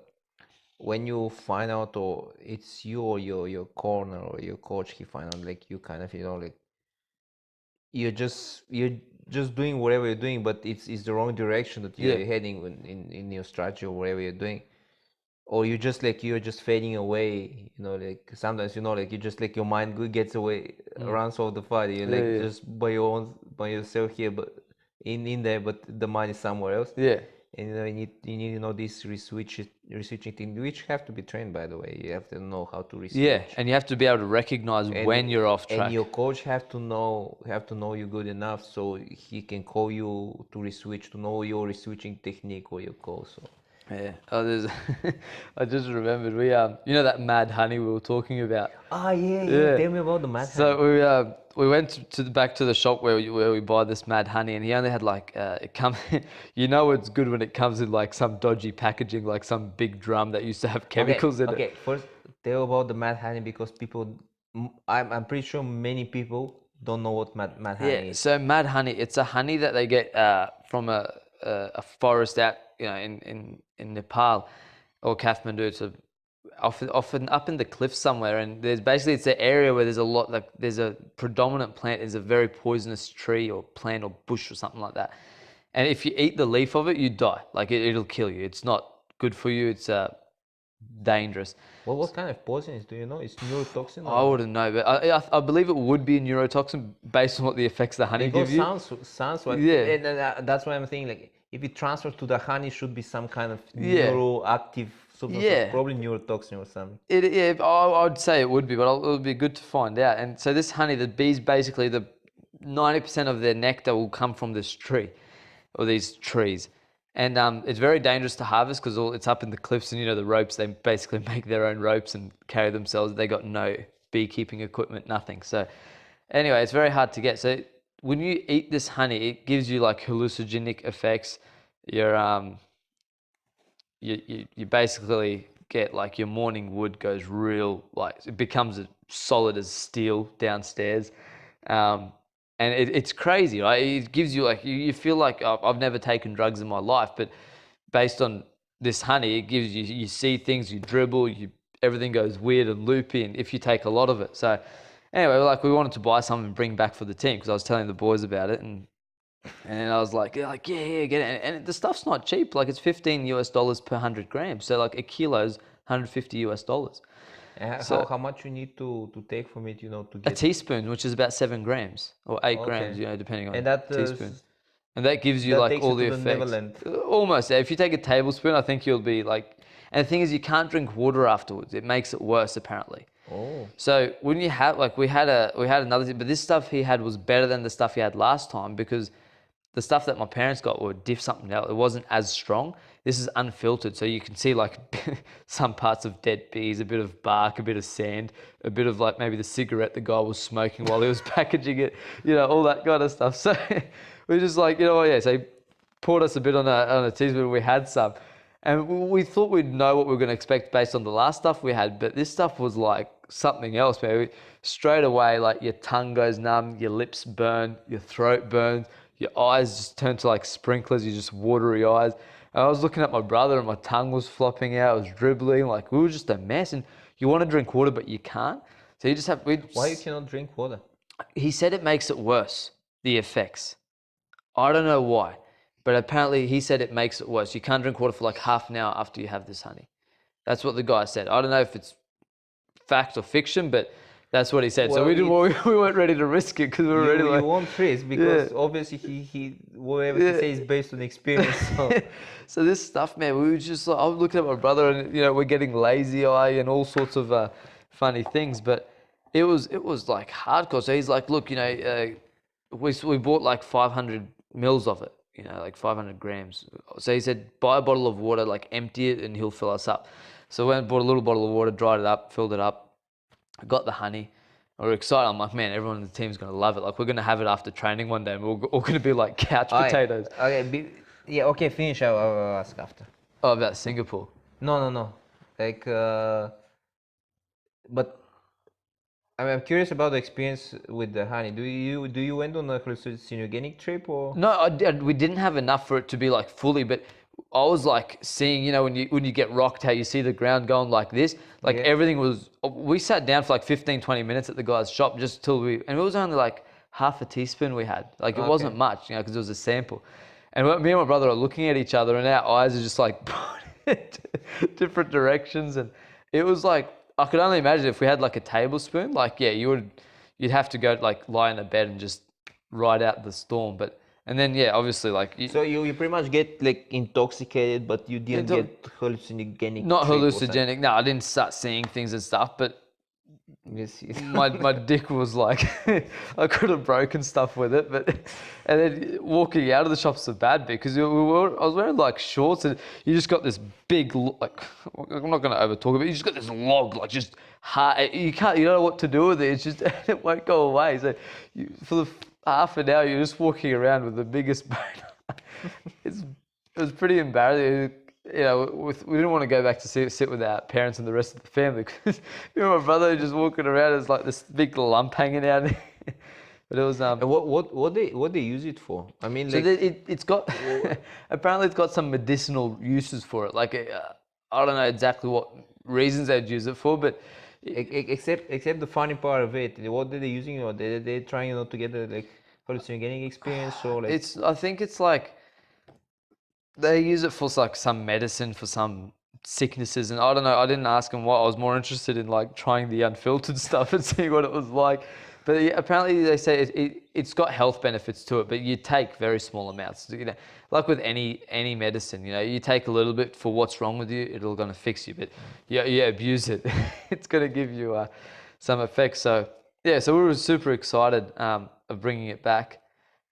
when you find out, or it's you or your corner or your coach, he find out like you kind of like you're just doing whatever you're doing, but it's the wrong direction that you're heading in your strategy or whatever you're doing, or you just like you're just fading away. Like sometimes like you just like your mind gets away, runs off the fight. You're like just by yourself here, but in there, but the mind is somewhere else. Yeah. And you need this re-switching thing, which have to be trained, by the way. You have to know how to re-switch. Yeah, and you have to be able to recognize when you're off track. And your coach have to know you good enough so he can call you to re-switch, to know your re-switching technique or your call. So yeah. Oh, I just remembered we that mad honey we were talking about. Yeah. Tell me about the mad honey. So we went back to the shop where we buy this mad honey, and he only had like it come. It's good when it comes in like some dodgy packaging, like some big drum that used to have chemicals in it. Okay, first tell about the mad honey, because I'm pretty sure many people don't know what mad honey is. So mad honey, it's a honey that they get from a forest out in Nepal or Kathmandu. It's often up in the cliffs somewhere, and it's an area where there's a predominant plant is a very poisonous tree or plant or bush or something like that, and if you eat the leaf of it, you die. Like it'll kill you. It's not good for you. It's dangerous. Well, what kind of poison is? Do you know? It's neurotoxin? I wouldn't know, but I believe it would be a neurotoxin based on what the effects the honey gives you. Sounds like, and that's why I'm thinking, like, if it transfers to the honey, it should be some kind of neuroactive substance, probably neurotoxin or something. I would say it would be, but it would be good to find out. And so this honey, the bees basically, the 90% of their nectar will come from this tree or these trees. And it's very dangerous to harvest because it's up in the cliffs, and the ropes, they basically make their own ropes and carry themselves. They got no beekeeping equipment, nothing. So anyway, it's very hard to get. So when you eat this honey, it gives you like hallucinogenic effects. You basically get like your morning wood goes real, like it becomes as solid as steel downstairs. And it's crazy, right? It gives you like, you feel like I've never taken drugs in my life, but based on this honey, it gives you see things, you dribble, everything goes weird and loopy, and if you take a lot of it. So anyway, like we wanted to buy some and bring back for the team because I was telling the boys about it, and I was like, yeah, get it. And the stuff's not cheap. Like it's $15 per 100 grams. So like a kilo's $150. How much you need to take from it, to get a teaspoon, which is about 7 grams or 8 grams, depending on the teaspoon. And that gives you like all the effects. Almost. If you take a tablespoon, I think you'll be like. And the thing is, you can't drink water afterwards. It makes it worse, apparently. Oh. So when you have we had another thing, but this stuff he had was better than the stuff he had last time, because the stuff that my parents got were something else. It wasn't as strong. This is unfiltered, so you can see like some parts of dead bees, a bit of bark, a bit of sand, a bit of like maybe the cigarette the guy was smoking while he was packaging it, all that kind of stuff. So we're just like, so he poured us a bit on a teaspoon. We had some, and we thought we'd know what we were going to expect based on the last stuff we had, but this stuff was like something else, man. Straight away, like your tongue goes numb, your lips burn, your throat burns, your eyes just turn to like sprinklers, you just watery eyes. And I was looking at my brother and my tongue was flopping out, I was dribbling, like we were just a mess. And you want to drink water, but you can't. So you just have... Why you cannot drink water? He said it makes it worse, the effects. I don't know why, but apparently he said it makes it worse. You can't drink water for like half an hour after you have this honey. That's what the guy said. I don't know if it's fact or fiction, but that's what he said. Well, so we weren't ready to risk it because we were ready. You won't risk because obviously he whatever he says is based on experience. So this stuff, man, we were just like, I was looking at my brother, and we're getting lazy eye and all sorts of funny things, but it was like hardcore. So he's like, look, we bought like 500 mils of it, like 500 grams. So he said, buy a bottle of water, like empty it, and he'll fill us up. So we went and bought a little bottle of water, dried it up, filled it up. I got the honey. We're excited. I'm like, man, everyone in the team's going to love it. Like, we're going to have it after training one day, and we're all going to be like couch potatoes. Okay, finish. I'll ask after. Oh, about Singapore. No. Like, but I'm curious about the experience with the honey. Do you went on a hallucinogenic trip or? No, we didn't have enough for it to be like fully, but I was like seeing, when you get rocked, how you see the ground going like this, like Yeah. everything was. We sat down for like 15, 20 minutes at the guy's shop just till and it was only like half a teaspoon we had. Like it wasn't Okay. much, because it was a sample. And me and my brother are looking at each other, and our eyes are just like different directions, and it was like I could only imagine if we had like a tablespoon, like yeah, you'd have to go like lie in a bed and just ride out the storm, but. And then, yeah, obviously, like So you pretty much get like intoxicated, but you didn't get hallucinogenic not trip or something. hallucinogenic. No, I didn't start seeing things and stuff, but Yes. my dick was like, I could have broken stuff with it, but and then walking out of the shop's a bad bit because I was wearing like shorts and you just got this big like I'm not going to over talk about it. You just got this log like just hard. You don't know what to do with it. It's just it won't go away. So for the half an hour you're just walking around with the biggest boner. It was pretty embarrassing. We didn't want to go back to sit with our parents and the rest of the family because my brother just walking around as like this big lump hanging out. But it was And what they use it for? I mean, so like, it's got apparently it's got some medicinal uses for it. Like I don't know exactly what reasons they'd use it for, but except the funny part of it, what are they using? Or they trying not to get the like hallucinogenic experience or like? I think it's like they use it for like some medicine for some sicknesses, and I don't know. I didn't ask them what. I was more interested in like trying the unfiltered stuff and seeing what it was like. But yeah, apparently they say it's got health benefits to it, but you take very small amounts. Like with any medicine, you take a little bit for what's wrong with you, it'll gonna fix you. But you abuse it, it's gonna give you some effects. So yeah, so we were super excited of bringing it back.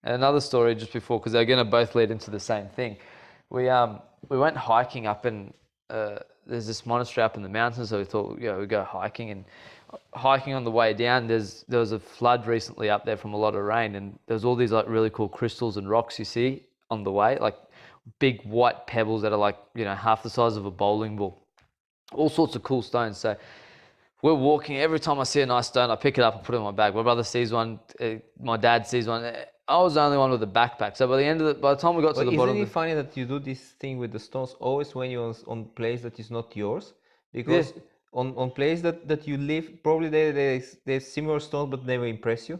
And another story just before, because they're gonna both lead into the same thing. We went hiking up and there's this monastery up in the mountains, so we thought we'd go hiking, and hiking on the way down there was a flood recently up there from a lot of rain, and there's all these like really cool crystals and rocks you see on the way, like big white pebbles that are like half the size of a bowling ball, all sorts of cool stones. So we're walking, every time I see a nice stone I pick it up and put it in my bag. My brother sees one, my dad sees one. I was the only one with a backpack. So by the time we got to the bottom, Isn't it funny that you do this thing with the stones always when you're on place that is not yours? Because on place that you live, probably there's similar stones but never impress you.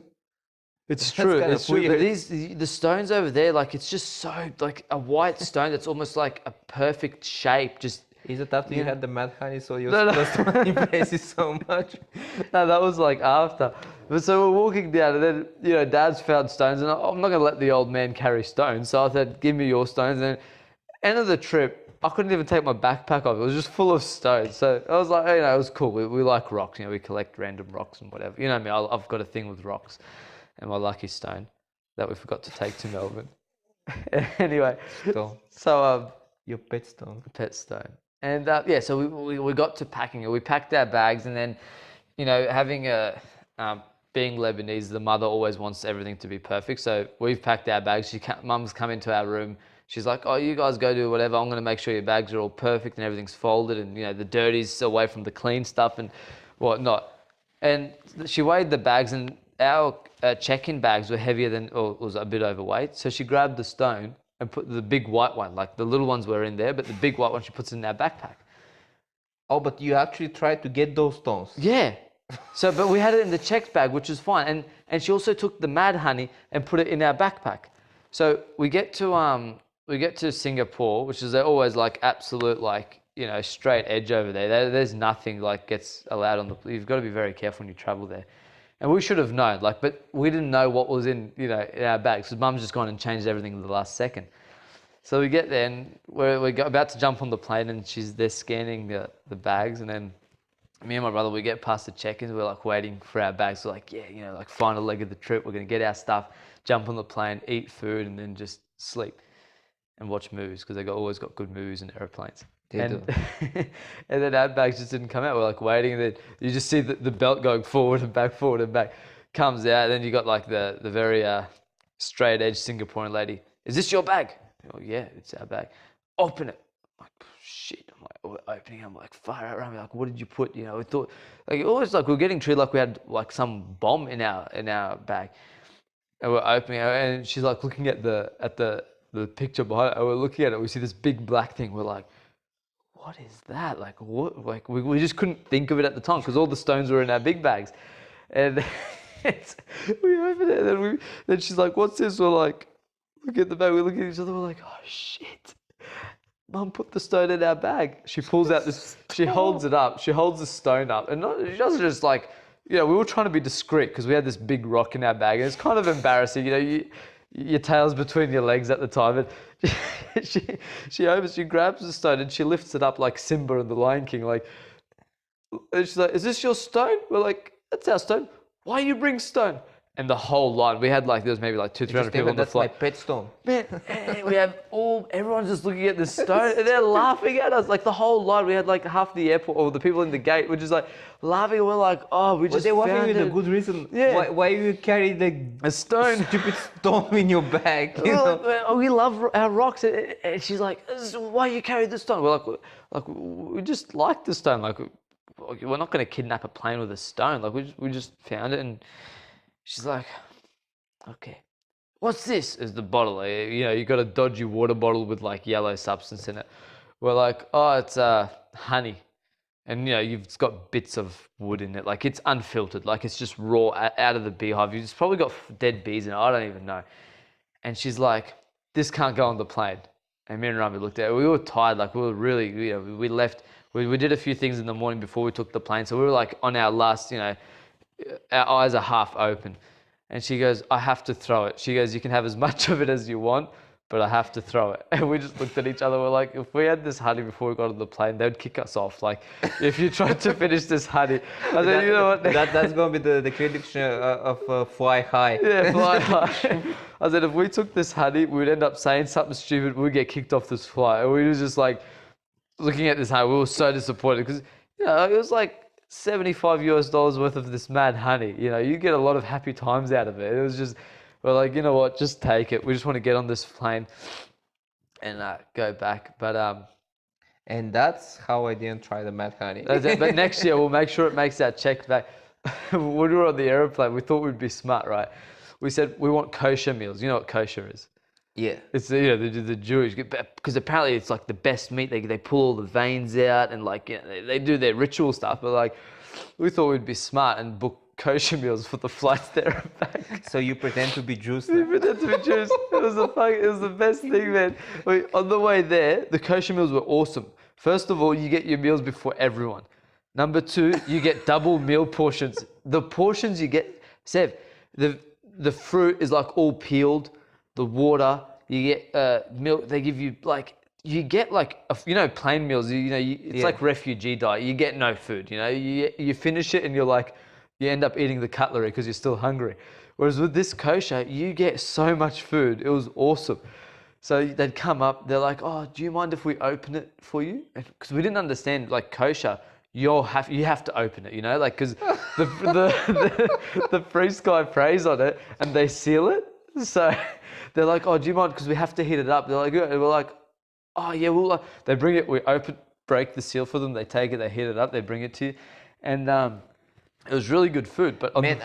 it's That's true. kind It's of true. But weird. the stones over there, like it's just so like a white stone that's almost like a perfect shape. Just Is it after you had the mad honey, so your No. stone impresses so much? No, that was like after. But so we're walking down, and then Dad's found stones, and I'm not gonna let the old man carry stones. So I said, "Give me your stones." And then end of the trip, I couldn't even take my backpack off. It was just full of stones. So I was like, it was cool. We like rocks. We collect random rocks and whatever. You know me. I've got a thing with rocks, and my lucky stone that we forgot to take to Melbourne. Anyway, so Your pet stone. pet stone. And so we got to packing it. We packed our bags, and then, having being Lebanese, the mother always wants everything to be perfect. So we've packed our bags. Mum's come into our room. She's like, "Oh, you guys go do whatever. I'm going to make sure your bags are all perfect and everything's folded, and the dirty's away from the clean stuff and whatnot." And she weighed the bags, and our check-in bags were heavier than, or was a bit overweight. So she grabbed the stone and put the big white one, like the little ones were in there, but the big white one she puts in our backpack. Oh, but you actually tried to get those stones. Yeah. So, but we had it in the checked bag, which is fine. And she also took the mad honey and put it in our backpack. So we get to Singapore, which is always like absolute like straight edge over there. There's nothing like gets allowed on the. You've got to be very careful when you travel there. And we should have known, but we didn't know what was in our bags. So Mum's just gone and changed everything in the last second. So we get there and we're about to jump on the plane, and they're scanning the bags, and then me and my brother, we get past the check-ins, we're like waiting for our bags. We're like, like final leg of the trip, we're gonna get our stuff, jump on the plane, eat food, and then just sleep and watch movies, because always got good movies in airplanes. And then our bags just didn't come out. We're like waiting, and then you just see the belt going forward and back, comes out. And then you got like the very straight edge Singaporean lady. "Is this your bag?" "Oh yeah, it's our bag." "Open it." I'm like, shit. I'm like, we're opening. I'm like, far out around me. Like, what did you put? You know, we thought like almost like we were getting treated like we had like some bomb in our bag. And we're opening it, and she's like looking at the picture behind it, and we're looking at it. We see this big black thing. We're like, what is that? Like what? Like we just couldn't think of it at the time because all the stones were in our big bags, and we open it, and then she's like, what's this? We're like, look at the bag. We look at each other. We're like, oh shit. Mum put the stone in our bag. She pulls out this, she holds it up. She holds the stone up. And she doesn't just like, we were trying to be discreet because we had this big rock in our bag. And it's kind of embarrassing, your tail's between your legs at the time. And she grabs the stone and she lifts it up like Simba in The Lion King. Like, and she's like, is this your stone? We're like, that's our stone. Why you bring stone? And the whole line, we had like, there was maybe like 200-300 people on the flight. That's my pet stone. Man, we have everyone's just looking at this stone and they're laughing at us. Like the whole line, we had like half the airport or the people in the gate were just like laughing. We're like, oh, we just found it. They're laughing with a good reason. Yeah. Why you carry a stone, stupid stone in your bag? We love our rocks. And she's like, why you carry the stone? We're like, we just like the stone. Like, we're not going to kidnap a plane with a stone. Like we just found it. And she's like, okay, what's this? Is the bottle. You got a dodgy water bottle with like yellow substance in it. We're like, oh, it's honey. And it's got bits of wood in it. Like it's unfiltered. Like it's just raw out of the beehive. It's probably got dead bees in it. I don't even know. And she's like, this can't go on the plane. And me and Rami looked at it. We were tired. Like we were really, we left. We did a few things in the morning before we took the plane. So we were like on our last, our eyes are half open. And she goes, I have to throw it. She goes, you can have as much of it as you want, but I have to throw it. And we just looked at each other. We're like, if we had this honey before we got on the plane, they'd kick us off. Like, if you tried to finish this honey. I said, you know what? That's going to be the prediction of fly high. Yeah, fly high. I said, if we took this honey, we'd end up saying something stupid. We'd get kicked off this flight. And we were just like, looking at this honey, we were so disappointed because, it was like, $75 worth of this mad honey. You get a lot of happy times out of it. It was just, we're like, you know what, just take it. We just want to get on this plane and go back. But and that's how I didn't try the mad honey. But next year we'll make sure it makes that check back. When we were on the airplane, we thought we'd be smart, right? We said we want kosher meals. You know what kosher is? Yeah. It's the Jewish, because apparently it's like the best meat. They pull all the veins out and like they do their ritual stuff. But like we thought we'd be smart and book kosher meals for the flights there and back. So you pretend to be Jews? We pretend to be Jews. It was the best thing, man. On the way there, the kosher meals were awesome. First of all, you get your meals before everyone. Number two, you get double meal portions. The portions you get, Sev, the fruit is like all peeled. The water, you get milk. They give you you get plain meals. It's like refugee diet. You get no food. You finish it and you end up eating the cutlery because you're still hungry. Whereas with this kosher, you get so much food. It was awesome. So they'd come up. They're like, "Oh, do you mind if we open it for you?" Because we didn't understand kosher. You have to open it. Because the priest guy prays on it and they seal it. So they're like, oh, do you mind? Because we have to heat it up. They're like, and we're like, oh yeah, they bring it. We break the seal for them. They take it. They heat it up. They bring it to you, and it was really good food. But man,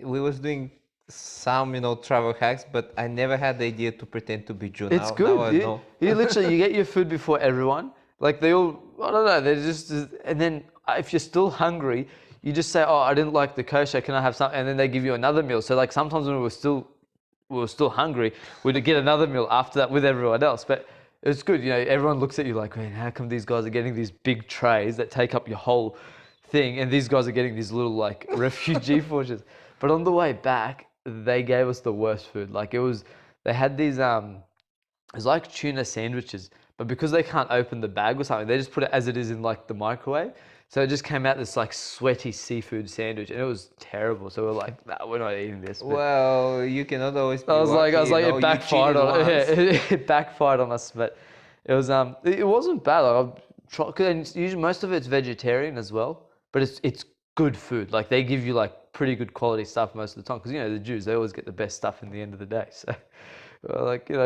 we was doing some travel hacks, but I never had the idea to pretend to be Jew. It's good. You literally you get your food before everyone. Like they all, I don't know. They just and then if you're still hungry, you just say, oh, I didn't like the kosher. Can I have some? And then they give you another meal. So like sometimes when we were still hungry, we'd get another meal after that with everyone else. But it's good. Everyone looks at you like, man, how come these guys are getting these big trays that take up your whole thing, and these guys are getting these little like refugee portions. But on the way back, they gave us the worst food. Like they had these it was like tuna sandwiches, but because they can't open the bag or something, they just put it as it is in like the microwave. So it just came out this like sweaty seafood sandwich, and it was terrible. So we're like, nah, we're not eating this. But well, you cannot always be I was like, it backfired on it backfired on us, but it was it wasn't bad. Because usually most of it's vegetarian as well, but it's good food. Like they give you like pretty good quality stuff most of the time, because the Jews, they always get the best stuff in the end of the day. So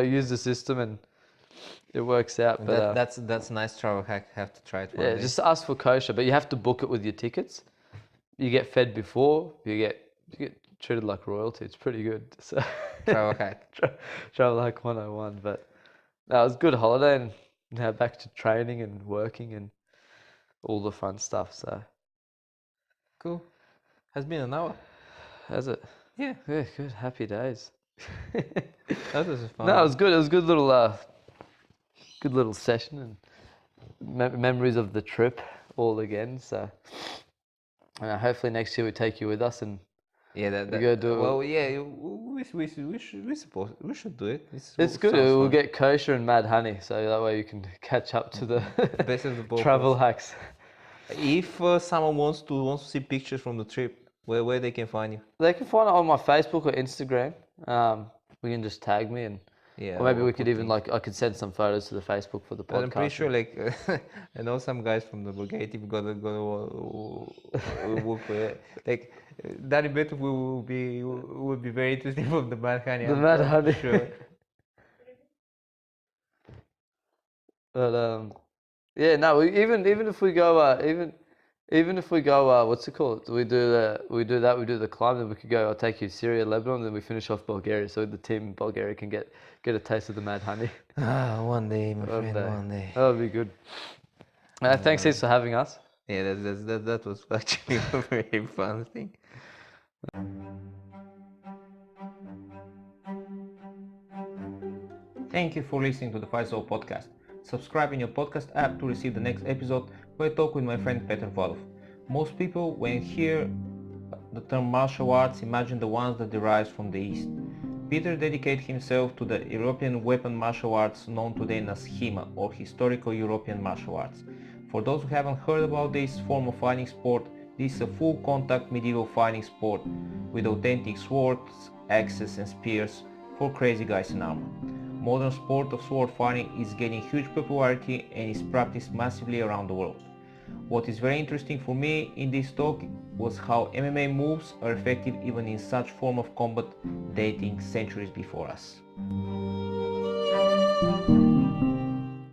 use the system, and it works out. But that's a nice travel hack. Have to try it one yeah, day. just ask for kosher, but you have to book it with your tickets. You get fed before, you get treated like royalty. It's pretty good. So Travel hack. travel hack 101. But no, it was a good holiday, and now back to training and working and all the fun stuff. So Cool. Has been an hour. has it? Yeah. Yeah, good. Happy days. That was fun. No, it was good. It was good little session and memories of the trip all again. So hopefully next year we take you with us and Yeah, we go do. well, yeah, we should do it. It's good. Sounds We'll fun. get kosher and mad honey, so that way you can catch up to the Best of the both travel worlds. hacks. If someone wants to see pictures from the trip, where they can find you? They can find it on my Facebook or Instagram. We can just tag me and. Yeah. Or maybe I'll we could put even link. I could send some photos to the Facebook for the But podcast. I'm pretty sure, like, I know some guys from the Bulgaria team gonna work for it. Like, Danny Beto will be very interesting from the Mad Honey. The I'm Mad pretty Honey. Sure. But yeah, no. Even if we go, even if we go, what's it called? We do the climb. Then we could go. I'll take you to Syria, Lebanon, then we finish off Bulgaria, so the team in Bulgaria can get a taste of the Mad Honey. One day, my friend, one day. That would be good. Thanks heaps for having us. Yeah, that was actually a very fun thing. Thank you for listening to the Fight Soul podcast. Subscribe in your podcast app to receive the next episode where I talk with my friend Peter Valov. Most people, when hear the term martial arts, imagine the ones that derive from the East. Peter dedicated himself to the European weapon martial arts known today as HEMA, or Historical European Martial Arts. For those who haven't heard about this form of fighting sport, this is a full contact medieval fighting sport with authentic swords, axes and spears for crazy guys in armor. Modern sport of sword fighting is gaining huge popularity and is practiced massively around the world. What is very interesting for me in this talk was how MMA moves are effective even in such form of combat dating centuries before us.